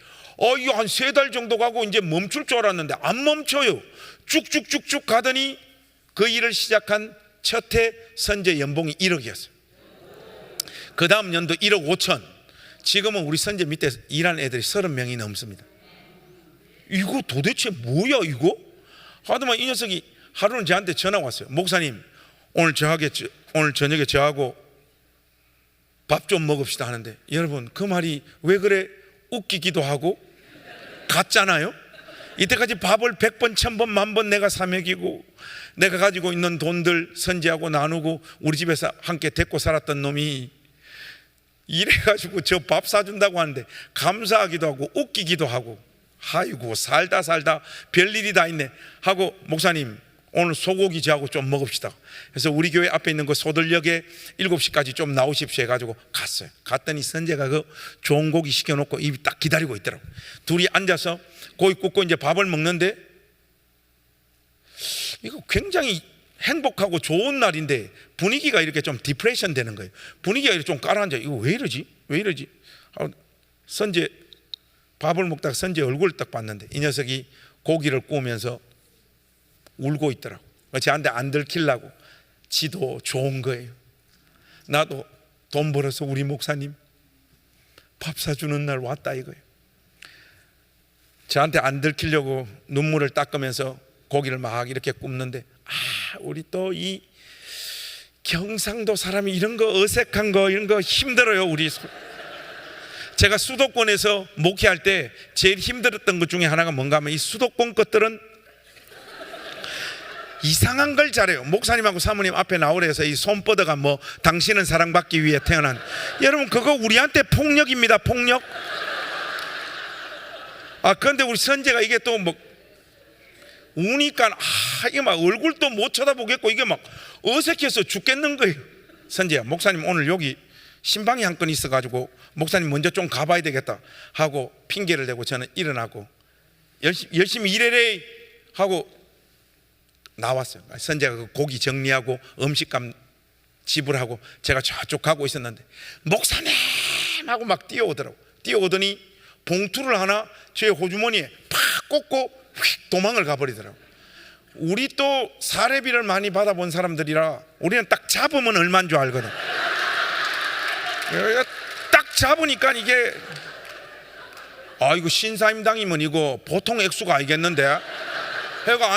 이거 한 3달 정도 가고 이제 멈출 줄 알았는데 안 멈춰요. 쭉쭉쭉쭉 가더니 그 일을 시작한 첫 해 선재 연봉이 1억이었어요. 그 다음 연도 1억 5천. 지금은 우리 선재 밑에 일하는 애들이 30명이 넘습니다. 이거 도대체 뭐야 이거? 하더만 이 녀석이 하루는 저한테 전화 왔어요. 목사님, 오늘 저녁에 저하고 밥 좀 먹읍시다 하는데, 여러분 그 말이 왜 그래 웃기기도 하고 같잖아요. 이때까지 밥을 100번, 1000번, 10,000번 내가 사 먹이고 내가 가지고 있는 돈들 선지하고 나누고 우리 집에서 함께 데리고 살았던 놈이 이래가지고 저 밥 사준다고 하는데 감사하기도 하고 웃기기도 하고, 아이고 살다 별일이 다 있네 하고, 목사님 오늘 소고기 저하고 좀 먹읍시다. 그래서 우리 교회 앞에 있는 그 소들역에 7시까지 좀 나오십시오 해가지고 갔어요. 갔더니 선재가 그 좋은 고기 시켜놓고 입이 딱 기다리고 있더라고. 둘이 앉아서 고기 굽고 이제 밥을 먹는데, 이거 굉장히 행복하고 좋은 날인데 분위기가 이렇게 좀 디프레션 되는 거예요. 분위기가 이렇게 좀 가라앉아. 이거 왜 이러지? 선재 밥을 먹다가 선재 얼굴을 딱 봤는데 이 녀석이 고기를 구우면서 울고 있더라고. 저한테 안 들키려고. 지도 좋은 거예요. 나도 돈 벌어서 우리 목사님 밥 사주는 날 왔다 이거예요. 저한테 안 들키려고 눈물을 닦으면서 고기를 막 이렇게 굽는데, 우리 또 이 경상도 사람이 이런 거 어색한 거 이런 거 힘들어요. 제가 수도권에서 목회할 때 제일 힘들었던 것 중에 하나가 뭔가 하면 이 수도권 것들은 이상한 걸 잘해요. 목사님하고 사모님 앞에 나오래서 이 손 뻗어가 뭐 당신은 사랑받기 위해 태어난, 여러분 그거 우리한테 폭력입니다. 폭력. 그런데 우리 선재가 이게 또 뭐 우니까 이게 막 얼굴도 못 쳐다보겠고 이게 막 어색해서 죽겠는 거예요. 선재야, 목사님 오늘 여기 신방이 한 건 있어가지고 목사님 먼저 좀 가봐야 되겠다 하고 핑계를 대고 저는 일어나고 열심히 일해래 하고 나왔어요. 선재가 그 고기 정리하고 음식값 지불하고 제가 저쪽 가고 있었는데 목사님 하고 막 뛰어오더라고. 뛰어오더니 봉투를 하나 제 호주머니에 팍 꽂고 휙 도망을 가버리더라고. 우리 또 사례비를 많이 받아본 사람들이라 우리는 딱 잡으면 얼마인 줄 알거든. 딱 잡으니까 이게 이거 신사임당이면 이거 보통 액수가 아니겠는데 해가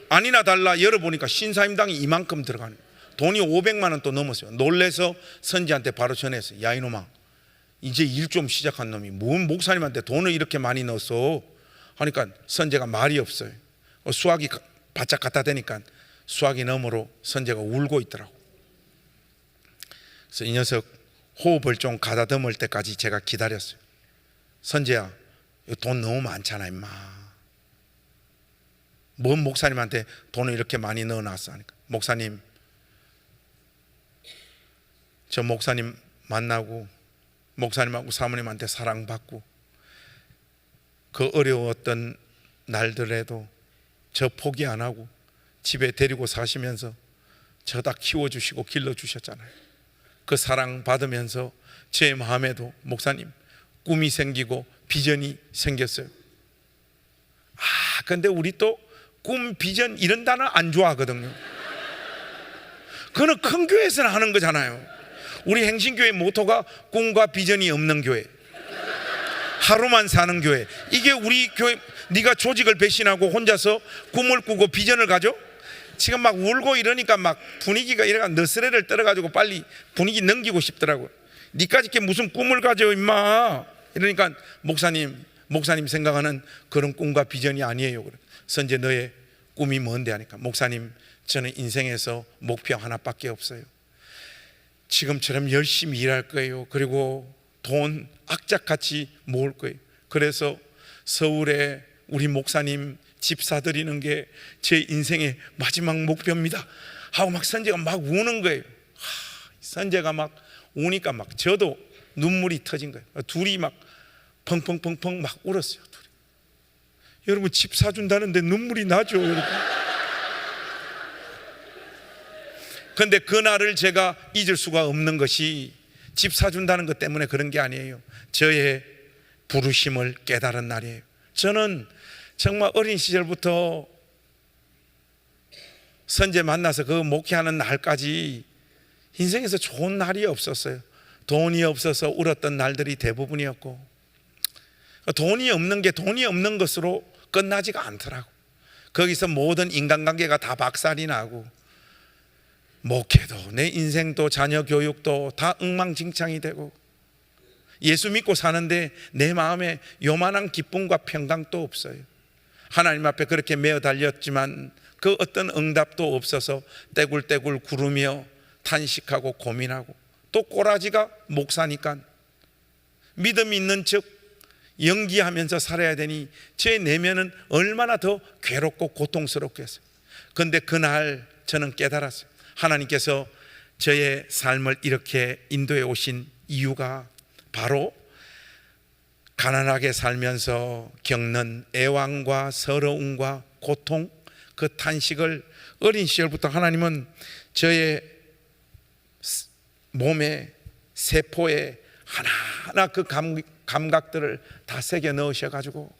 아니나 달라 열어보니까 신사임당이 이만큼 들어가네. 돈이 500만 원 또 넘었어요. 놀래서 선지한테 바로 전했어요. 야 이놈아, 이제 일 좀 시작한 놈이 뭔 목사님한테 돈을 이렇게 많이 넣었어 하니까 선재가 말이 없어요. 수학이 바짝 갖다 대니까 수학이 너머로 선재가 울고 있더라고. 그래서 이 녀석 호흡을 좀 가다듬을 때까지 제가 기다렸어요. 선재야, 돈 너무 많잖아 임마. 뭔 목사님한테 돈을 이렇게 많이 넣어놨어 하니까, 목사님 저 목사님 만나고 목사님하고 사모님한테 사랑받고 그 어려웠던 날들에도 저 포기 안 하고 집에 데리고 사시면서 저 다 키워주시고 길러주셨잖아요. 그 사랑 받으면서 제 마음에도 목사님 꿈이 생기고 비전이 생겼어요. 근데 우리 또 꿈, 비전 이런 단어 안 좋아하거든요. 그거는 큰 교회에서는 하는 거잖아요. 우리 행신교회 모토가 꿈과 비전이 없는 교회, 하루만 사는 교회. 이게 우리 교회. 네가 조직을 배신하고 혼자서 꿈을 꾸고 비전을 가져? 지금 막 울고 이러니까 막 분위기가 이래가 너스레를 떨어가지고 빨리 분위기 넘기고 싶더라고요. 니까지 이렇게 무슨 꿈을 가져 임마 이러니까 목사님 생각하는 그런 꿈과 비전이 아니에요. 선재 너의 꿈이 뭔데 하니까, 목사님 저는 인생에서 목표 하나밖에 없어요. 지금처럼 열심히 일할 거예요. 그리고 돈 악착같이 모을 거예요. 그래서 서울에 우리 목사님 집 사드리는 게 제 인생의 마지막 목표입니다 하고 막 선재가 막 우는 거예요. 선재가 막 우니까 막 저도 눈물이 터진 거예요. 둘이 막 펑펑펑펑 막 울었어요. 둘이. 여러분 집 사준다는데 눈물이 나죠. 그런데 그날을 제가 잊을 수가 없는 것이 집 사준다는 것 때문에 그런 게 아니에요. 저의 부르심을 깨달은 날이에요. 저는 정말 어린 시절부터 선재 만나서 그 목회하는 날까지 인생에서 좋은 날이 없었어요. 돈이 없어서 울었던 날들이 대부분이었고, 돈이 없는 게 돈이 없는 것으로 끝나지가 않더라고. 거기서 모든 인간관계가 다 박살이 나고 목회도 내 인생도 자녀 교육도 다 엉망진창이 되고 예수 믿고 사는데 내 마음에 요만한 기쁨과 평강도 없어요. 하나님 앞에 그렇게 메어 달렸지만 그 어떤 응답도 없어서 떼굴떼굴 구르며 탄식하고 고민하고, 또 꼬라지가 목사니까 믿음 있는 척 연기하면서 살아야 되니 제 내면은 얼마나 더 괴롭고 고통스럽겠어요. 그런데 그날 저는 깨달았어요. 하나님께서 저의 삶을 이렇게 인도해 오신 이유가 바로 가난하게 살면서 겪는 애환과 서러움과 고통, 그 탄식을 어린 시절부터 하나님은 저의 몸에, 세포에 하나하나 그 감각들을 다 새겨 넣으셔가지고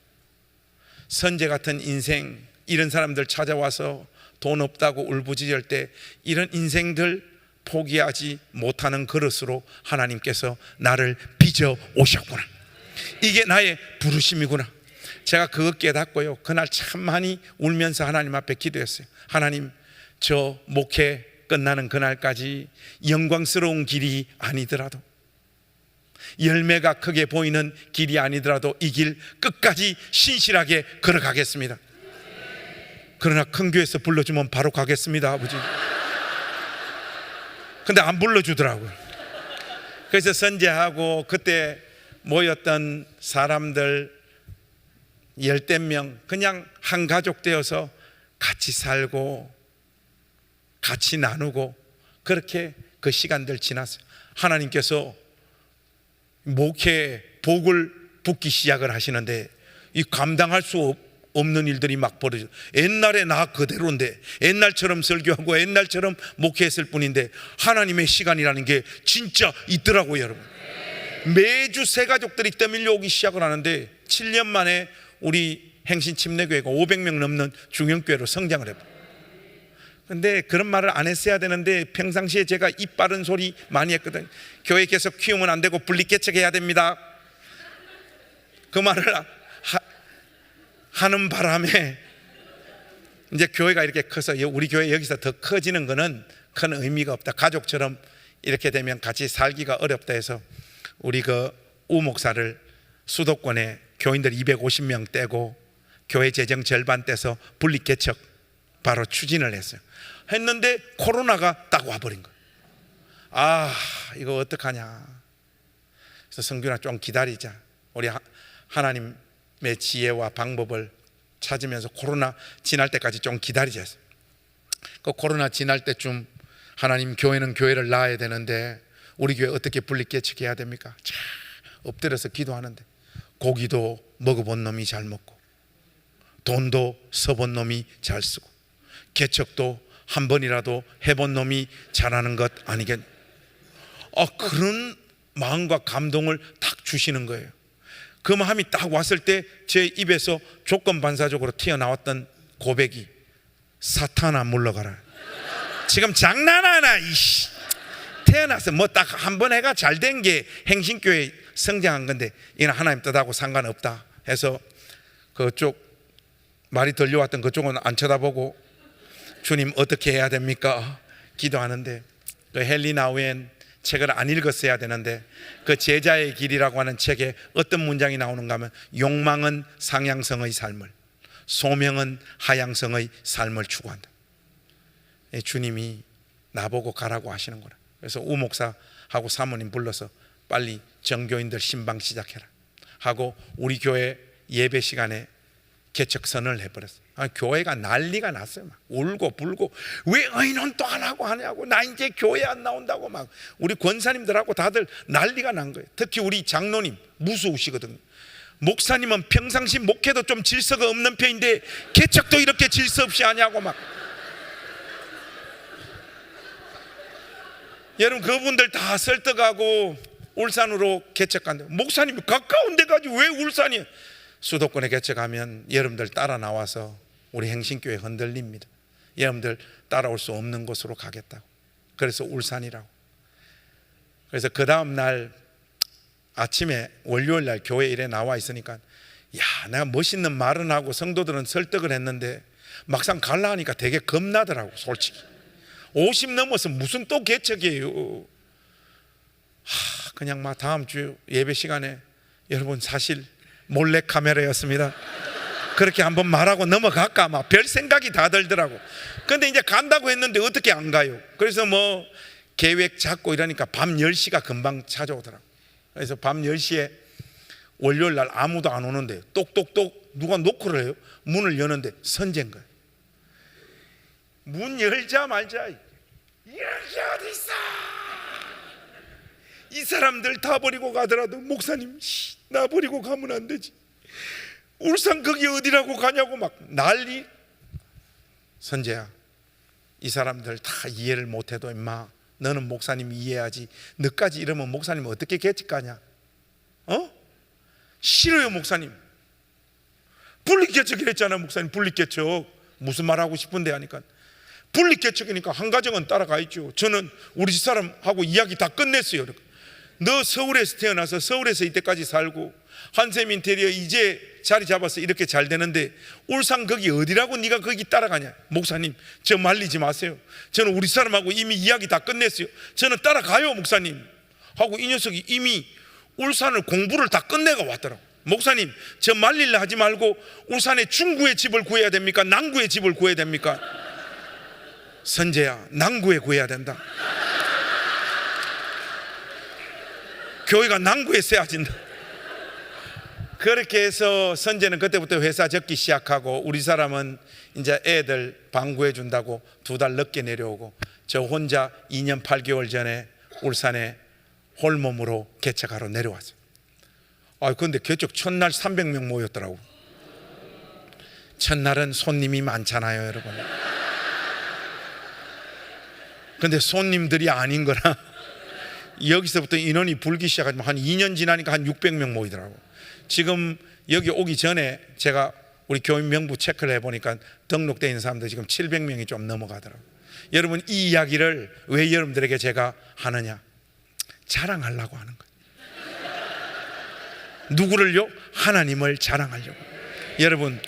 선제 같은 인생, 이런 사람들 찾아와서 돈 없다고 울부짖을 때 이런 인생들 포기하지 못하는 그릇으로 하나님께서 나를 빚어 오셨구나, 이게 나의 부르심이구나. 제가 그거 깨닫고요, 그날 참 많이 울면서 하나님 앞에 기도했어요. 하나님, 저 목회 끝나는 그날까지 영광스러운 길이 아니더라도, 열매가 크게 보이는 길이 아니더라도 이 길 끝까지 신실하게 걸어가겠습니다. 그러나 큰 교회에서 불러주면 바로 가겠습니다, 아버지. 근데 안 불러주더라고요. 그래서 선제하고 그때 모였던 사람들 10명 그냥 한 가족 되어서 같이 살고 같이 나누고, 그렇게 그 시간들 지났어요. 하나님께서 목회 복을 붓기 시작을 하시는데 이 감당할 수 없는 일들이 막 벌어져. 옛날에 나 그대로인데, 옛날처럼 설교하고 옛날처럼 목회했을 뿐인데 하나님의 시간이라는 게 진짜 있더라고요, 여러분. 매주 새 가족들이 떠밀려 오기 시작을 하는데 7년 만에 우리 행신 침례교회가 500명 넘는 중형교회로 성장을 해요. 근데 그런 말을 안 했어야 되는데 평상시에 제가 입 바른 소리 많이 했거든요. 교회 계속 키우면 안 되고 분리개척해야 됩니다. 그 말을 하는 바람에 이제 교회가 이렇게 커서, 우리 교회 여기서 더 커지는 거는 큰 의미가 없다, 가족처럼 이렇게 되면 같이 살기가 어렵다 해서 우리 그 우 목사를 수도권에 교인들 250명 떼고 교회 재정 절반 떼서 분리개척 바로 추진을 했는데 코로나가 딱 와버린 거예요. 아, 이거 어떡하냐. 그래서 성균아, 좀 기다리자. 우리 하나님의 지혜와 방법을 찾으면서 코로나 지날 때까지 좀 기다리자 했어요. 그 코로나 지날 때쯤 하나님, 교회는 교회를 낳아야 되는데 우리 교회 어떻게 분리개척해야 됩니까? 자, 엎드려서 기도하는데 고기도 먹어본 놈이 잘 먹고 돈도 써본 놈이 잘 쓰고 개척도 한 번이라도 해본 놈이 잘하는 것 아니겠? 그런 마음과 감동을 딱 주시는 거예요. 그 마음이 딱 왔을 때 제 입에서 조건반사적으로 튀어나왔던 고백이, 사탄아 물러가라. 지금 장난하나, 이씨. 태어나서 뭐 딱 한 번 해가 잘 된 게 행신교회 성장한 건데 이는 하나님 뜻하고 상관없다 해서 그쪽 말이 들려왔던 그쪽은 안 쳐다보고, 주님 어떻게 해야 됩니까? 기도하는데 그 헨리 나우엔 책을 안 읽었어야 되는데 그 제자의 길이라고 하는 책에 어떤 문장이 나오는가 하면, 욕망은 상향성의 삶을, 소명은 하향성의 삶을 추구한다. 주님이 나보고 가라고 하시는 거라. 그래서 우 목사하고 사모님 불러서 빨리 정교인들 신방 시작해라 하고 우리 교회 예배 시간에 개척선을 해버렸어요. 교회가 난리가 났어요. 막 울고 불고, 왜 너는 또 안 하고 하냐고, 나 이제 교회 안 나온다고 막 우리 권사님들하고 다들 난리가 난 거예요. 특히 우리 장로님 무서우시거든요. 목사님은 평상시 목회도 좀 질서가 없는 편인데 개척도 이렇게 질서 없이 하냐고 막. 여러분, 그분들 다 설득하고 울산으로 개척한다. 목사님이 가까운 데 가지 왜 울산이야? 수도권에 개척하면 여러분들 따라 나와서 우리 행신교회 흔들립니다. 여러분들 따라올 수 없는 곳으로 가겠다고. 그래서 울산이라고. 그래서 그 다음 날 아침에 월요일 날 교회 일에 나와 있으니까, 야, 내가 멋있는 말은 하고 성도들은 설득을 했는데 막상 갈라 하니까 되게 겁나더라고. 솔직히 50 넘어서 무슨 또 개척이에요. 그냥 막 다음 주 예배 시간에, 여러분 사실 몰래 카메라였습니다. 그렇게 한번 말하고 넘어갈까 막 별 생각이 다 들더라고. 근데 이제 간다고 했는데 어떻게 안 가요? 그래서 뭐 계획 잡고 이러니까 밤 10시가 금방 찾아오더라고. 그래서 밤 10시에 월요일 날 아무도 안 오는데 똑똑똑 누가 노크를 해요. 문을 여는데 선재인 거예요. 문 열자마자 이렇게 어디 있어? 이 사람들 다 버리고 가더라도 목사님 나 버리고 가면 안 되지. 울산 거기 어디라고 가냐고 막 난리. 선재야, 이 사람들 다 이해를 못해도 임마 너는 목사님 이해하지. 너까지 이러면 목사님 어떻게 개척가냐? 싫어요 목사님. 분리개척이랬잖아요 목사님. 분리개척 무슨 말하고 싶은데 하니까 분리개척이니까 한 가정은 따라가 있죠. 저는 우리 집사람하고 이야기 다 끝냈어요. 너 서울에서 태어나서 서울에서 이때까지 살고 한샘 인테리어 이제 자리 잡아서 이렇게 잘 되는데 울산 거기 어디라고 네가 거기 따라가냐? 목사님 저 말리지 마세요. 저는 우리 사람하고 이미 이야기 다 끝냈어요. 저는 따라가요 목사님 하고 이 녀석이 이미 울산을 공부를 다 끝내가 왔더라고. 목사님 저 말릴라 하지 말고 울산에 중구에 집을 구해야 됩니까? 남구에 집을 구해야 됩니까? 선재야 남구에 구해야 된다. 교회가 남구에 세워진다. 그렇게 해서 선재는 그때부터 회사 접기 시작하고 우리 사람은 이제 애들 방구해 준다고 2달 늦게 내려오고 저 혼자 2년 8개월 전에 울산에 홀몸으로 개척하러 내려왔어요. 근데 개척 첫날 300명 모였더라고. 첫날은 손님이 많잖아요 여러분. 근데 손님들이 아닌 거라 여기서부터 인원이 불기 시작하면 한 2년 지나니까 한 600명 모이더라고. 지금 여기 오기 전에 제가 우리 교인 명부 체크를 해보니까 등록되어 있는 사람들 지금 700명이 좀 넘어가더라고요. 여러분 이 이야기를 왜 여러분들에게 제가 하느냐? 자랑하려고 하는 거예요. 누구를요? 하나님을 자랑하려고. 여러분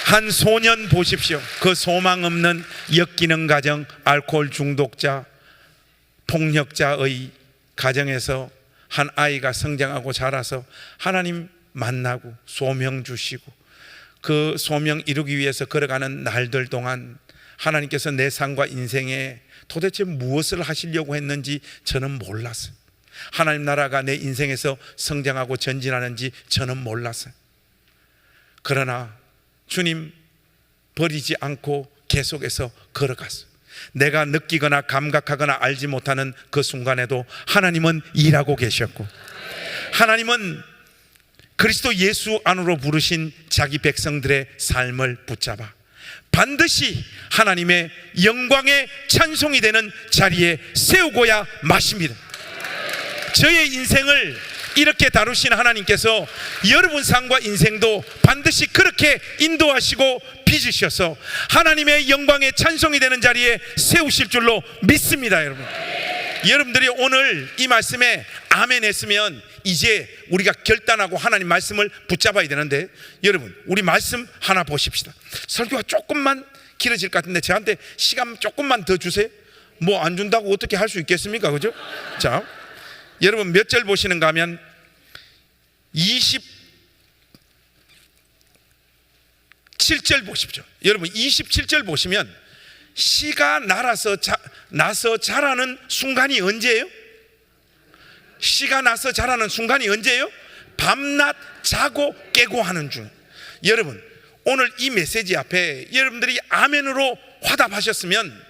한 소년 보십시오. 그 소망 없는 역기능 가정, 알코올 중독자, 폭력자의 가정에서 한 아이가 성장하고 자라서 하나님 만나고 소명 주시고 그 소명 이루기 위해서 걸어가는 날들 동안 하나님께서 내 삶과 인생에 도대체 무엇을 하시려고 했는지 저는 몰랐어요. 하나님 나라가 내 인생에서 성장하고 전진하는지 저는 몰랐어요. 그러나 주님 버리지 않고 계속해서 걸어갔어요. 내가 느끼거나 감각하거나 알지 못하는 그 순간에도 하나님은 일하고 계셨고 하나님은 그리스도 예수 안으로 부르신 자기 백성들의 삶을 붙잡아 반드시 하나님의 영광의 찬송이 되는 자리에 세우고야 마십니다. 저의 인생을 이렇게 다루신 하나님께서 여러분 삶과 인생도 반드시 그렇게 인도하시고 빚으셔서 하나님의 영광의 찬송이 되는 자리에 세우실 줄로 믿습니다. 여러분들이 오늘 이 말씀에 아멘 했으면 이제 우리가 결단하고 하나님 말씀을 붙잡아야 되는데 여러분 우리 말씀 하나 보십시다. 설교가 조금만 길어질 것 같은데 저한테 시간 조금만 더 주세요. 뭐 안 준다고 어떻게 할 수 있겠습니까? 그죠? 자, 여러분 몇 절 보시는가 하면 27절 보십시오. 여러분 27절 보시면 씨가 나서 자라는 순간이 언제예요? 씨가 나서 자라는 순간이 언제예요? 밤낮 자고 깨고 하는 중. 여러분 오늘 이 메시지 앞에 여러분들이 아멘으로 화답하셨으면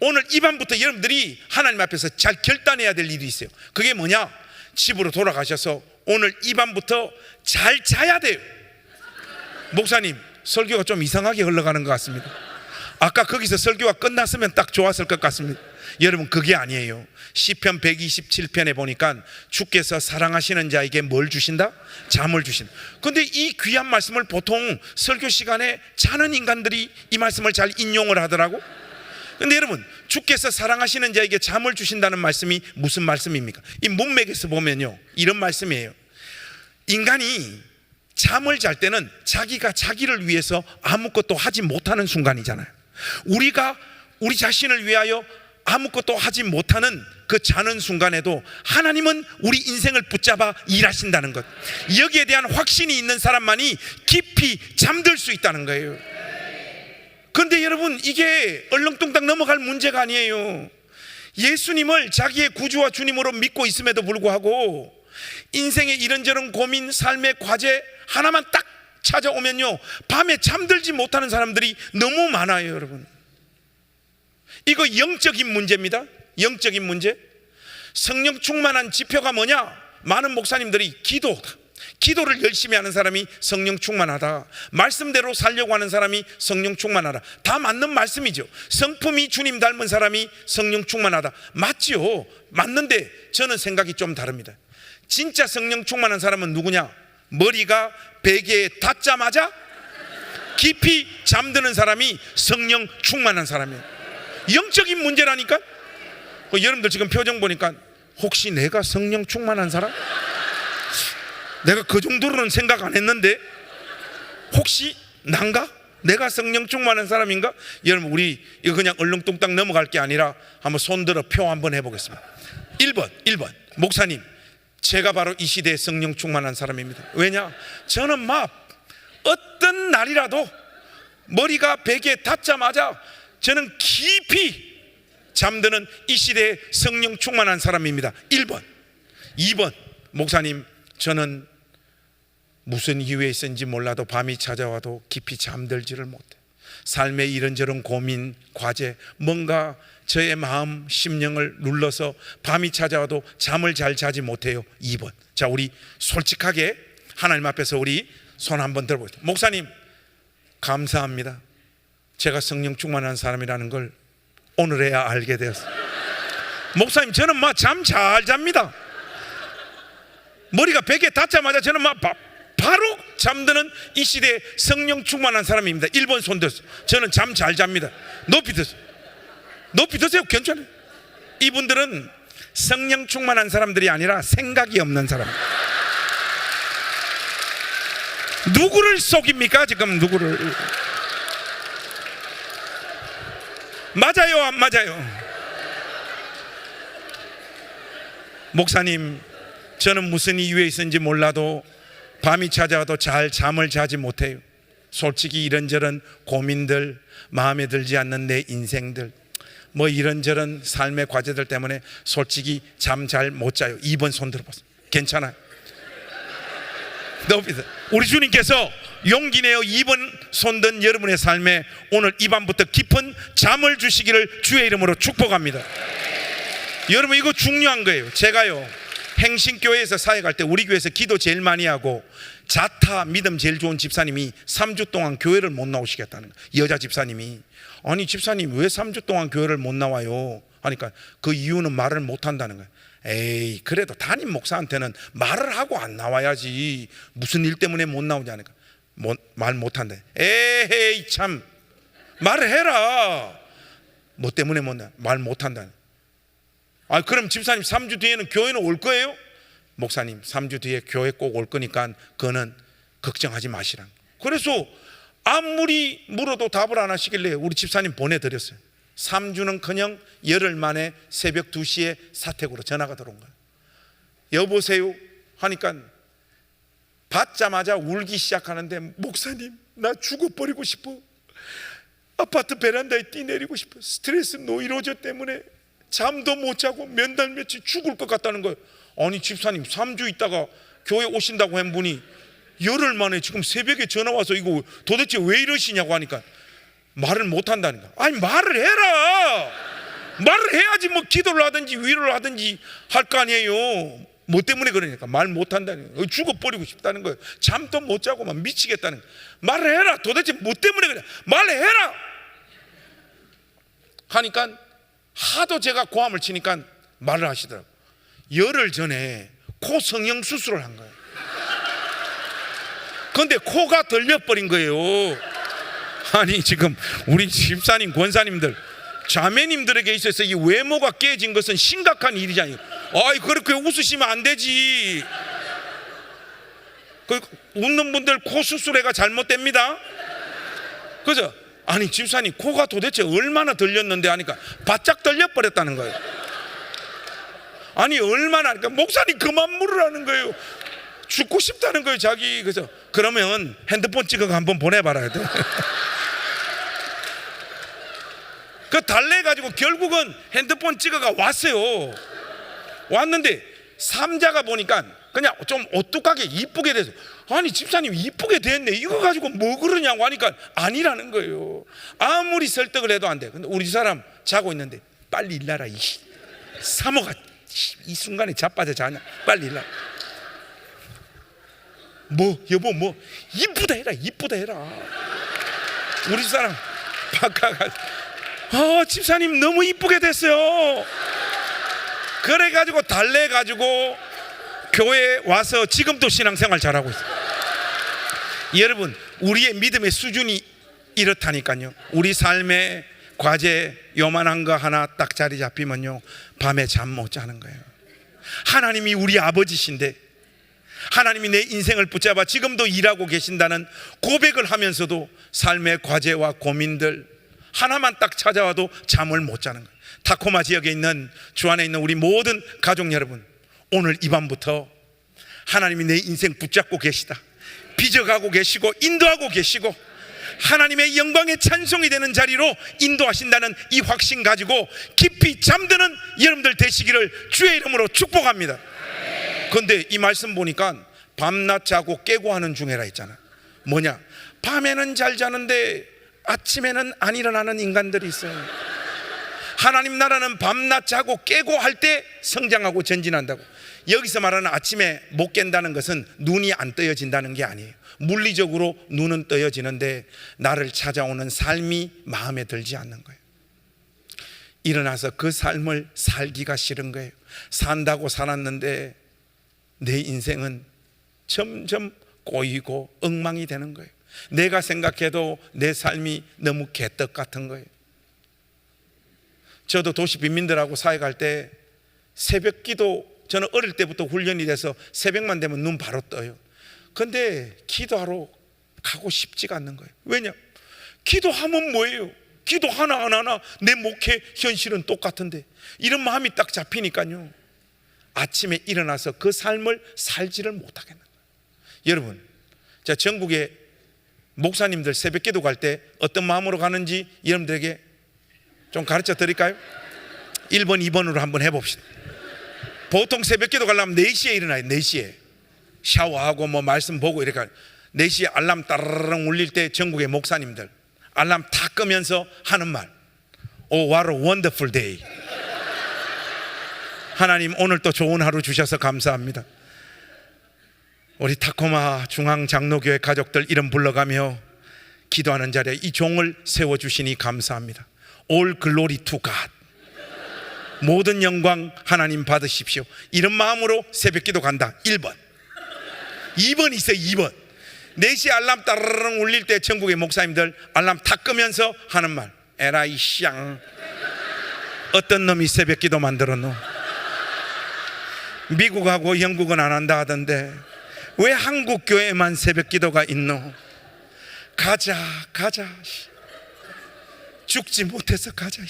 오늘 이 밤부터 여러분들이 하나님 앞에서 잘 결단해야 될 일이 있어요. 그게 뭐냐? 집으로 돌아가셔서 오늘 이 밤부터 잘 자야 돼요. 목사님 설교가 좀 이상하게 흘러가는 것 같습니다. 아까 거기서 설교가 끝났으면 딱 좋았을 것 같습니다. 여러분 그게 아니에요. 시편 127편에 보니까 주께서 사랑하시는 자에게 뭘 주신다? 잠을 주신다. 근데 이 귀한 말씀을 보통 설교 시간에 자는 인간들이 이 말씀을 잘 인용을 하더라고. 근데 여러분 주께서 사랑하시는 자에게 잠을 주신다는 말씀이 무슨 말씀입니까? 이 문맥에서 보면요 이런 말씀이에요. 인간이 잠을 잘 때는 자기가 자기를 위해서 아무것도 하지 못하는 순간이잖아요. 우리가 우리 자신을 위하여 아무것도 하지 못하는 그 자는 순간에도 하나님은 우리 인생을 붙잡아 일하신다는 것, 여기에 대한 확신이 있는 사람만이 깊이 잠들 수 있다는 거예요. 그런데 여러분, 이게 얼렁뚱땅 넘어갈 문제가 아니에요. 예수님을 자기의 구주와 주님으로 믿고 있음에도 불구하고 인생의 이런저런 고민, 삶의 과제 하나만 딱 찾아오면요, 밤에 잠들지 못하는 사람들이 너무 많아요. 여러분, 이거 영적인 문제입니다. 영적인 문제. 성령 충만한 지표가 뭐냐? 많은 목사님들이 기도를 열심히 하는 사람이 성령 충만하다, 말씀대로 살려고 하는 사람이 성령 충만하다. 다 맞는 말씀이죠. 성품이 주님 닮은 사람이 성령 충만하다, 맞죠? 맞는데 저는 생각이 좀 다릅니다. 진짜 성령 충만한 사람은 누구냐? 머리가 베개에 닿자마자 깊이 잠드는 사람이 성령 충만한 사람이에요. 영적인 문제라니까. 여러분들 지금 표정 보니까 혹시 내가 성령 충만한 사람? 내가 그 정도로는 생각 안 했는데 혹시 난가? 내가 성령 충만한 사람인가? 여러분, 우리 이거 그냥 얼렁뚱땅 넘어갈 게 아니라 한번 손들어 표 한번 해보겠습니다. 1번 목사님, 제가 바로 이 시대의 성령 충만한 사람입니다. 왜냐? 저는 막 어떤 날이라도 머리가 베개에 닿자마자 저는 깊이 잠드는 이 시대의 성령 충만한 사람입니다. 1번. 2번 목사님, 저는 무슨 이유에 있었는지 몰라도 밤이 찾아와도 깊이 잠들지를 못해. 삶의 이런저런 고민, 과제, 뭔가 저의 마음, 심령을 눌러서 밤이 찾아와도 잠을 잘 자지 못해요. 2번. 자, 우리 솔직하게 하나님 앞에서 우리 손 한번 들어보겠습니다. 목사님, 감사합니다. 제가 성령 충만한 사람이라는 걸 오늘에야 알게 되었어요. 목사님, 저는 막 잠 잘 잡니다. 머리가 베개에 닿자마자 저는 막 바로 잠드는 이 시대에 성령 충만한 사람입니다. 1번 손 들었어요. 저는 잠 잘 잡니다. 높이 드세요. 높이 드세요. 괜찮아요. 이분들은 성령 충만한 사람들이 아니라 생각이 없는 사람. 누구를 속입니까? 지금 누구를? 맞아요, 안 맞아요? 목사님, 저는 무슨 이유에 있는지 몰라도 밤이 찾아와도 잘 잠을 자지 못해요. 솔직히 이런저런 고민들, 마음에 들지 않는 내 인생들, 뭐 이런저런 삶의 과제들 때문에 솔직히 잠 잘 못 자요. 2번 손 들어보세요. 괜찮아요? 우리 주님께서 용기 내어 2번 손든 여러분의 삶에 오늘 이 밤부터 깊은 잠을 주시기를 주의 이름으로 축복합니다. 여러분, 이거 중요한 거예요. 제가요, 행신교회에서 사역할 때 우리 교회에서 기도 제일 많이 하고 자타 믿음 제일 좋은 집사님이 3주 동안 교회를 못 나오시겠다는 거예요. 여자 집사님이. 아니, 집사님 왜 3주 동안 교회를 못 나와요? 하니까 그 이유는 말을 못 한다는 거예요. 에이, 그래도 담임 목사한테는 말을 하고 안 나와야지 무슨 일 때문에 못 나오냐니까. 말 못 한다. 에이, 참 말을 해라. 뭐 때문에 못 나? 말 못 한다. 아, 그럼 집사님 3주 뒤에는 교회는 올 거예요? 목사님, 3주 뒤에 교회 꼭 올 거니까 그거는 걱정하지 마시라. 그래서 아무리 물어도 답을 안 하시길래 우리 집사님 보내드렸어요. 3주는커녕 열흘 만에 새벽 2시에 사택으로 전화가 들어온 거예요. 여보세요? 하니까 받자마자 울기 시작하는데, 목사님, 나 죽어버리고 싶어. 아파트 베란다에 뛰내리고 싶어. 스트레스 노이로제 때문에 잠도 못 자고 몇 달 며칠 죽을 것 같다는 거예요. 아니, 집사님 3주 있다가 교회 오신다고 한 분이 열흘 만에 지금 새벽에 전화 와서 이거 도대체 왜 이러시냐고 하니까 말을 못 한다는 거야. 아니, 말을 해라. 말을 해야지 뭐 기도를 하든지 위로를 하든지 할 거 아니에요. 뭐 때문에 그러니까 말 못 한다는 거예요. 죽어버리고 싶다는 거예요. 잠도 못 자고 막 미치겠다는 거예요. 말을 해라. 도대체 뭐 때문에 그래? 말을 해라 하니까 하도 제가 고함을 치니까 말을 하시더라고요. 열흘 전에 코 성형 수술을 한 거예요. 그런데 코가 들려버린 거예요. 아니, 지금 우리 집사님, 권사님들, 자매님들에게 있어서 이 외모가 깨진 것은 심각한 일이잖아요. 아이, 그렇게 웃으시면 안 되지. 그 웃는 분들 코 수술해가 잘못됩니다. 그죠? 아니, 집사님 코가 도대체 얼마나 들렸는데 하니까 바짝 들려버렸다는 거예요. 아니 얼마나, 그러니까 목사님 그만 물으라는 거예요. 죽고 싶다는 거예요 자기. 그래서 그러면 핸드폰 찍어서 한번 보내봐라. 그 달래가지고 결국은 핸드폰 찍어가 왔어요. 왔는데 삼자가 보니까 그냥 좀 오뚝하게 이쁘게 돼서, 아니 집사님 이쁘게 됐네, 이거 가지고 뭐 그러냐고 하니까 아니라는 거예요. 아무리 설득을 해도 안 돼. 근데 우리 사람 자고 있는데 빨리 일나라, 이 사모가 이 순간에 자빠져 자냐, 빨리 일나라. 뭐 여보 뭐 이쁘다 해라, 이쁘다 해라. 우리 사람 바꿔가, 집사님 너무 이쁘게 됐어요. 그래가지고 달래가지고 교회에 와서 지금도 신앙생활 잘하고 있어요. 여러분, 우리의 믿음의 수준이 이렇다니까요. 우리 삶의 과제 요만한 거 하나 딱 자리 잡히면요, 밤에 잠 못 자는 거예요. 하나님이 우리 아버지신데, 하나님이 내 인생을 붙잡아 지금도 일하고 계신다는 고백을 하면서도 삶의 과제와 고민들 하나만 딱 찾아와도 잠을 못 자는 거예요. 타코마 지역에 있는, 주안에 있는 우리 모든 가족 여러분, 오늘 이 밤부터 하나님이 내 인생 붙잡고 계시다, 빚어가고 계시고 인도하고 계시고 하나님의 영광의 찬송이 되는 자리로 인도하신다는 이 확신 가지고 깊이 잠드는 여러분들 되시기를 주의 이름으로 축복합니다. 그런데 이 말씀 보니까 밤낮 자고 깨고 하는 중에라 있잖아. 뭐냐, 밤에는 잘 자는데 아침에는 안 일어나는 인간들이 있어요. 하나님 나라는 밤낮 자고 깨고 할 때 성장하고 전진한다고. 여기서 말하는 아침에 못 깬다는 것은 눈이 안 떠여진다는 게 아니에요. 물리적으로 눈은 떠여지는데 나를 찾아오는 삶이 마음에 들지 않는 거예요. 일어나서 그 삶을 살기가 싫은 거예요. 산다고 살았는데 내 인생은 점점 꼬이고 엉망이 되는 거예요. 내가 생각해도 내 삶이 너무 개떡 같은 거예요. 저도 도시 빈민들하고 사역할 때 새벽 기도, 저는 어릴 때부터 훈련이 돼서 새벽만 되면 눈 바로 떠요. 근데 기도하러 가고 싶지가 않는 거예요. 왜냐? 기도하면 뭐예요? 기도 하나 내 목회 현실은 똑같은데, 이런 마음이 딱 잡히니까요, 아침에 일어나서 그 삶을 살지를 못하겠는 거예요. 여러분, 자, 전국에 목사님들 새벽 기도 갈 때 어떤 마음으로 가는지 여러분들에게 좀 가르쳐 드릴까요? 1번, 2번으로 한번 해봅시다. 보통 새벽 기도 가려면 4시에 일어나요. 4시에 샤워하고 뭐 말씀 보고 이렇게 4시에 알람 따르릉 울릴 때 전국의 목사님들 알람 다 끄면서 하는 말, Oh what a wonderful day. 하나님 오늘 또 좋은 하루 주셔서 감사합니다. 우리 타코마 중앙장로교회 가족들 이름 불러가며 기도하는 자리에 이 종을 세워주시니 감사합니다. All glory to God. 모든 영광 하나님 받으십시오. 이런 마음으로 새벽기도 간다. 1번. 2번 있어요. 2번. 4시에 알람 따르릉 울릴 때 전국의 목사님들 알람 다 끄면서 하는 말, 에라이 샹, 어떤 놈이 새벽기도 만들었노? 미국하고 영국은 안 한다 하던데 왜 한국 교회만 새벽기도가 있노? 가자 죽지 못해서 가자.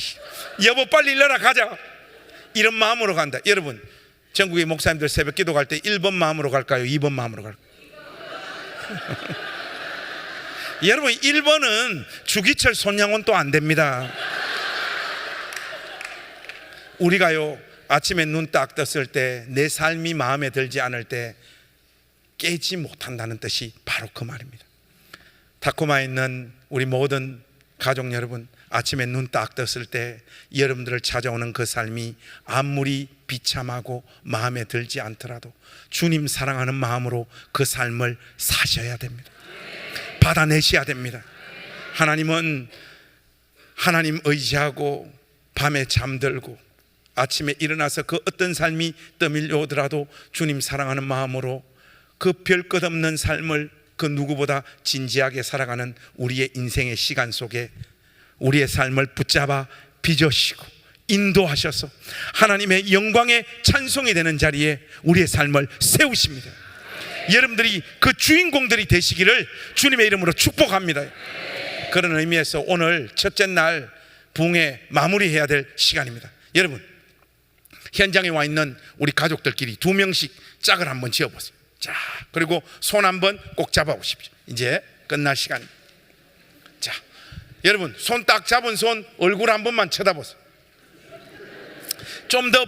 여보 빨리 일어나 가자. 이런 마음으로 간다. 여러분, 전국의 목사님들 새벽 기도 갈 때 1번 마음으로 갈까요? 2번 마음으로 갈까요? 여러분, 1번은 주기철 손양원 또 안 됩니다. 우리가요, 아침에 눈 딱 떴을 때 내 삶이 마음에 들지 않을 때 깨지 못한다는 뜻이 바로 그 말입니다. 타코마에 있는 우리 모든 가족 여러분, 아침에 눈 딱 떴을 때 여러분들을 찾아오는 그 삶이 아무리 비참하고 마음에 들지 않더라도 주님 사랑하는 마음으로 그 삶을 사셔야 됩니다. 받아내셔야 됩니다. 하나님은 하나님 의지하고 밤에 잠들고 아침에 일어나서 그 어떤 삶이 떠밀려오더라도 주님 사랑하는 마음으로 그 별 것 없는 삶을 그 누구보다 진지하게 살아가는 우리의 인생의 시간 속에 우리의 삶을 붙잡아 빚으시고 인도하셔서 하나님의 영광의 찬송이 되는 자리에 우리의 삶을 세우십니다. 여러분들이 그 주인공들이 되시기를 주님의 이름으로 축복합니다. 그런 의미에서 오늘 첫째 날 부흥회 마무리해야 될 시간입니다. 여러분, 현장에 와 있는 우리 가족들끼리 2명씩 짝을 한번 지어보세요. 자, 그리고 손 한번 꼭 잡아보십시오. 이제 끝날 시간입니다. 자, 여러분 손 딱 잡은 손 얼굴 한 번만 쳐다보세요. 좀 더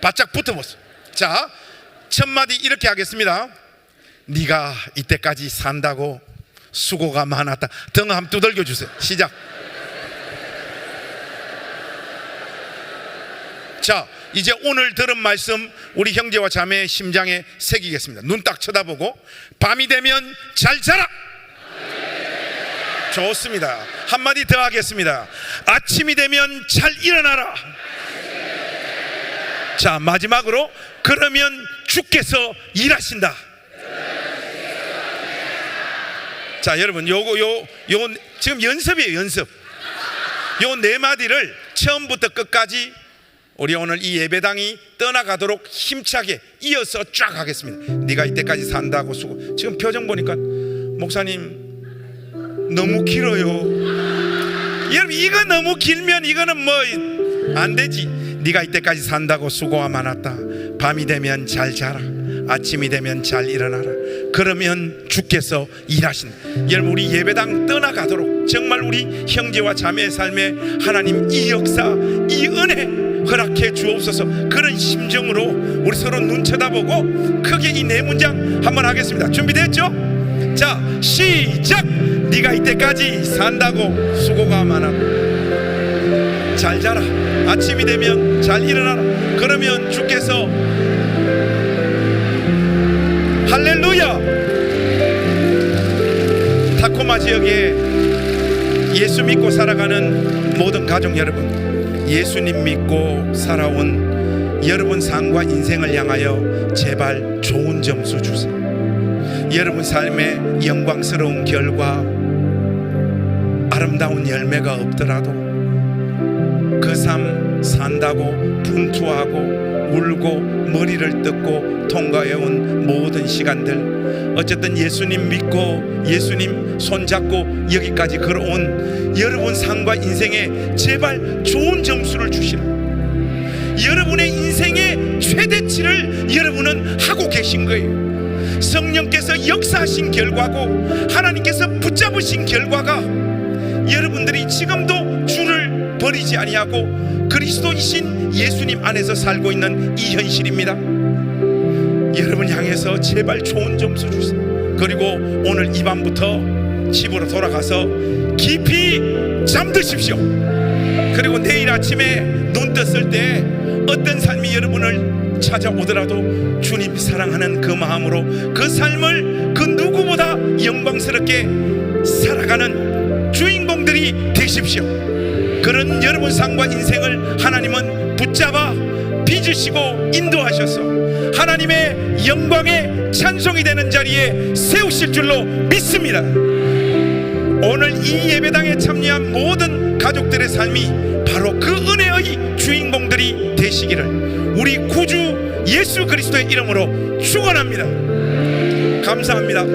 바짝 붙어보세요. 자, 첫 마디 이렇게 하겠습니다. 네가 이때까지 산다고 수고가 많았다. 등 한번 두들겨 주세요. 시작. 자, 이제 오늘 들은 말씀 우리 형제와 자매의 심장에 새기겠습니다. 눈 딱 쳐다보고 밤이 되면 잘 자라. 좋습니다. 한마디 더 하겠습니다. 아침이 되면 잘 일어나라. 자, 마지막으로 그러면 주께서 일하신다. 자, 여러분 요거 지금 연습이에요. 연습. 요 네 마디를 처음부터 끝까지 우리 오늘 이 예배당이 떠나가도록 힘차게 이어서 쫙 하겠습니다. 네가 이때까지 산다고 수고. 지금 표정 보니까 목사님 너무 길어요. 여러분 이거 너무 길면 이거는 뭐 안 되지. 네가 이때까지 산다고 수고가 많았다. 밤이 되면 잘 자라. 아침이 되면 잘 일어나라. 그러면 주께서 일하신다. 여러분 우리 예배당 떠나가도록 정말 우리 형제와 자매의 삶에 하나님 이 역사 이 은혜 허락해 주옵소서. 그런 심정으로 우리 서로 눈 쳐다보고 크게 이 네 문장 한번 하겠습니다. 준비됐죠? 자, 시작. 네가 이때까지 산다고 수고가 많았고 잘 자라. 아침이 되면 잘 일어나라. 그러면 주께서 할렐루야. 타코마 지역에 예수 믿고 살아가는 모든 가족 여러분, 예수님 믿고 살아온 여러분 삶과 인생을 향하여 제발 좋은 점수 주세요. 여러분 삶에 영광스러운 결과 아름다운 열매가 없더라도 그 삶 산다고 분투하고 울고 머리를 뜯고 통과해온 모든 시간들, 어쨌든 예수님 믿고 예수님 손잡고 여기까지 걸어온 여러분 삶과 인생에 제발 좋은 점수를 주시라. 여러분의 인생의 최대치를 여러분은 하고 계신 거예요. 성령께서 역사하신 결과고 하나님께서 붙잡으신 결과가 여러분들이 지금도 주를 버리지 아니하고 그리스도이신 예수님 안에서 살고 있는 이 현실입니다. 여러분 향해서 제발 좋은 점수 주세요. 그리고 오늘 이 밤부터 집으로 돌아가서 깊이 잠드십시오. 그리고 내일 아침에 눈 떴을 때 어떤 삶이 여러분을 찾아오더라도 주님 사랑하는 그 마음으로 그 삶을 그 누구보다 영광스럽게 살아가는 주인공들이 되십시오. 그런 여러분 삶과 인생을 하나님은 붙잡아 빚으시고 인도하셔서 하나님의 영광의 찬송이 되는 자리에 세우실 줄로 믿습니다. 오늘 이 예배당에 참여한 모든 가족들의 삶이 바로 그 은혜의 주인공들이 되시기를 우리 구주 예수 그리스도의 이름으로 축원합니다. 감사합니다.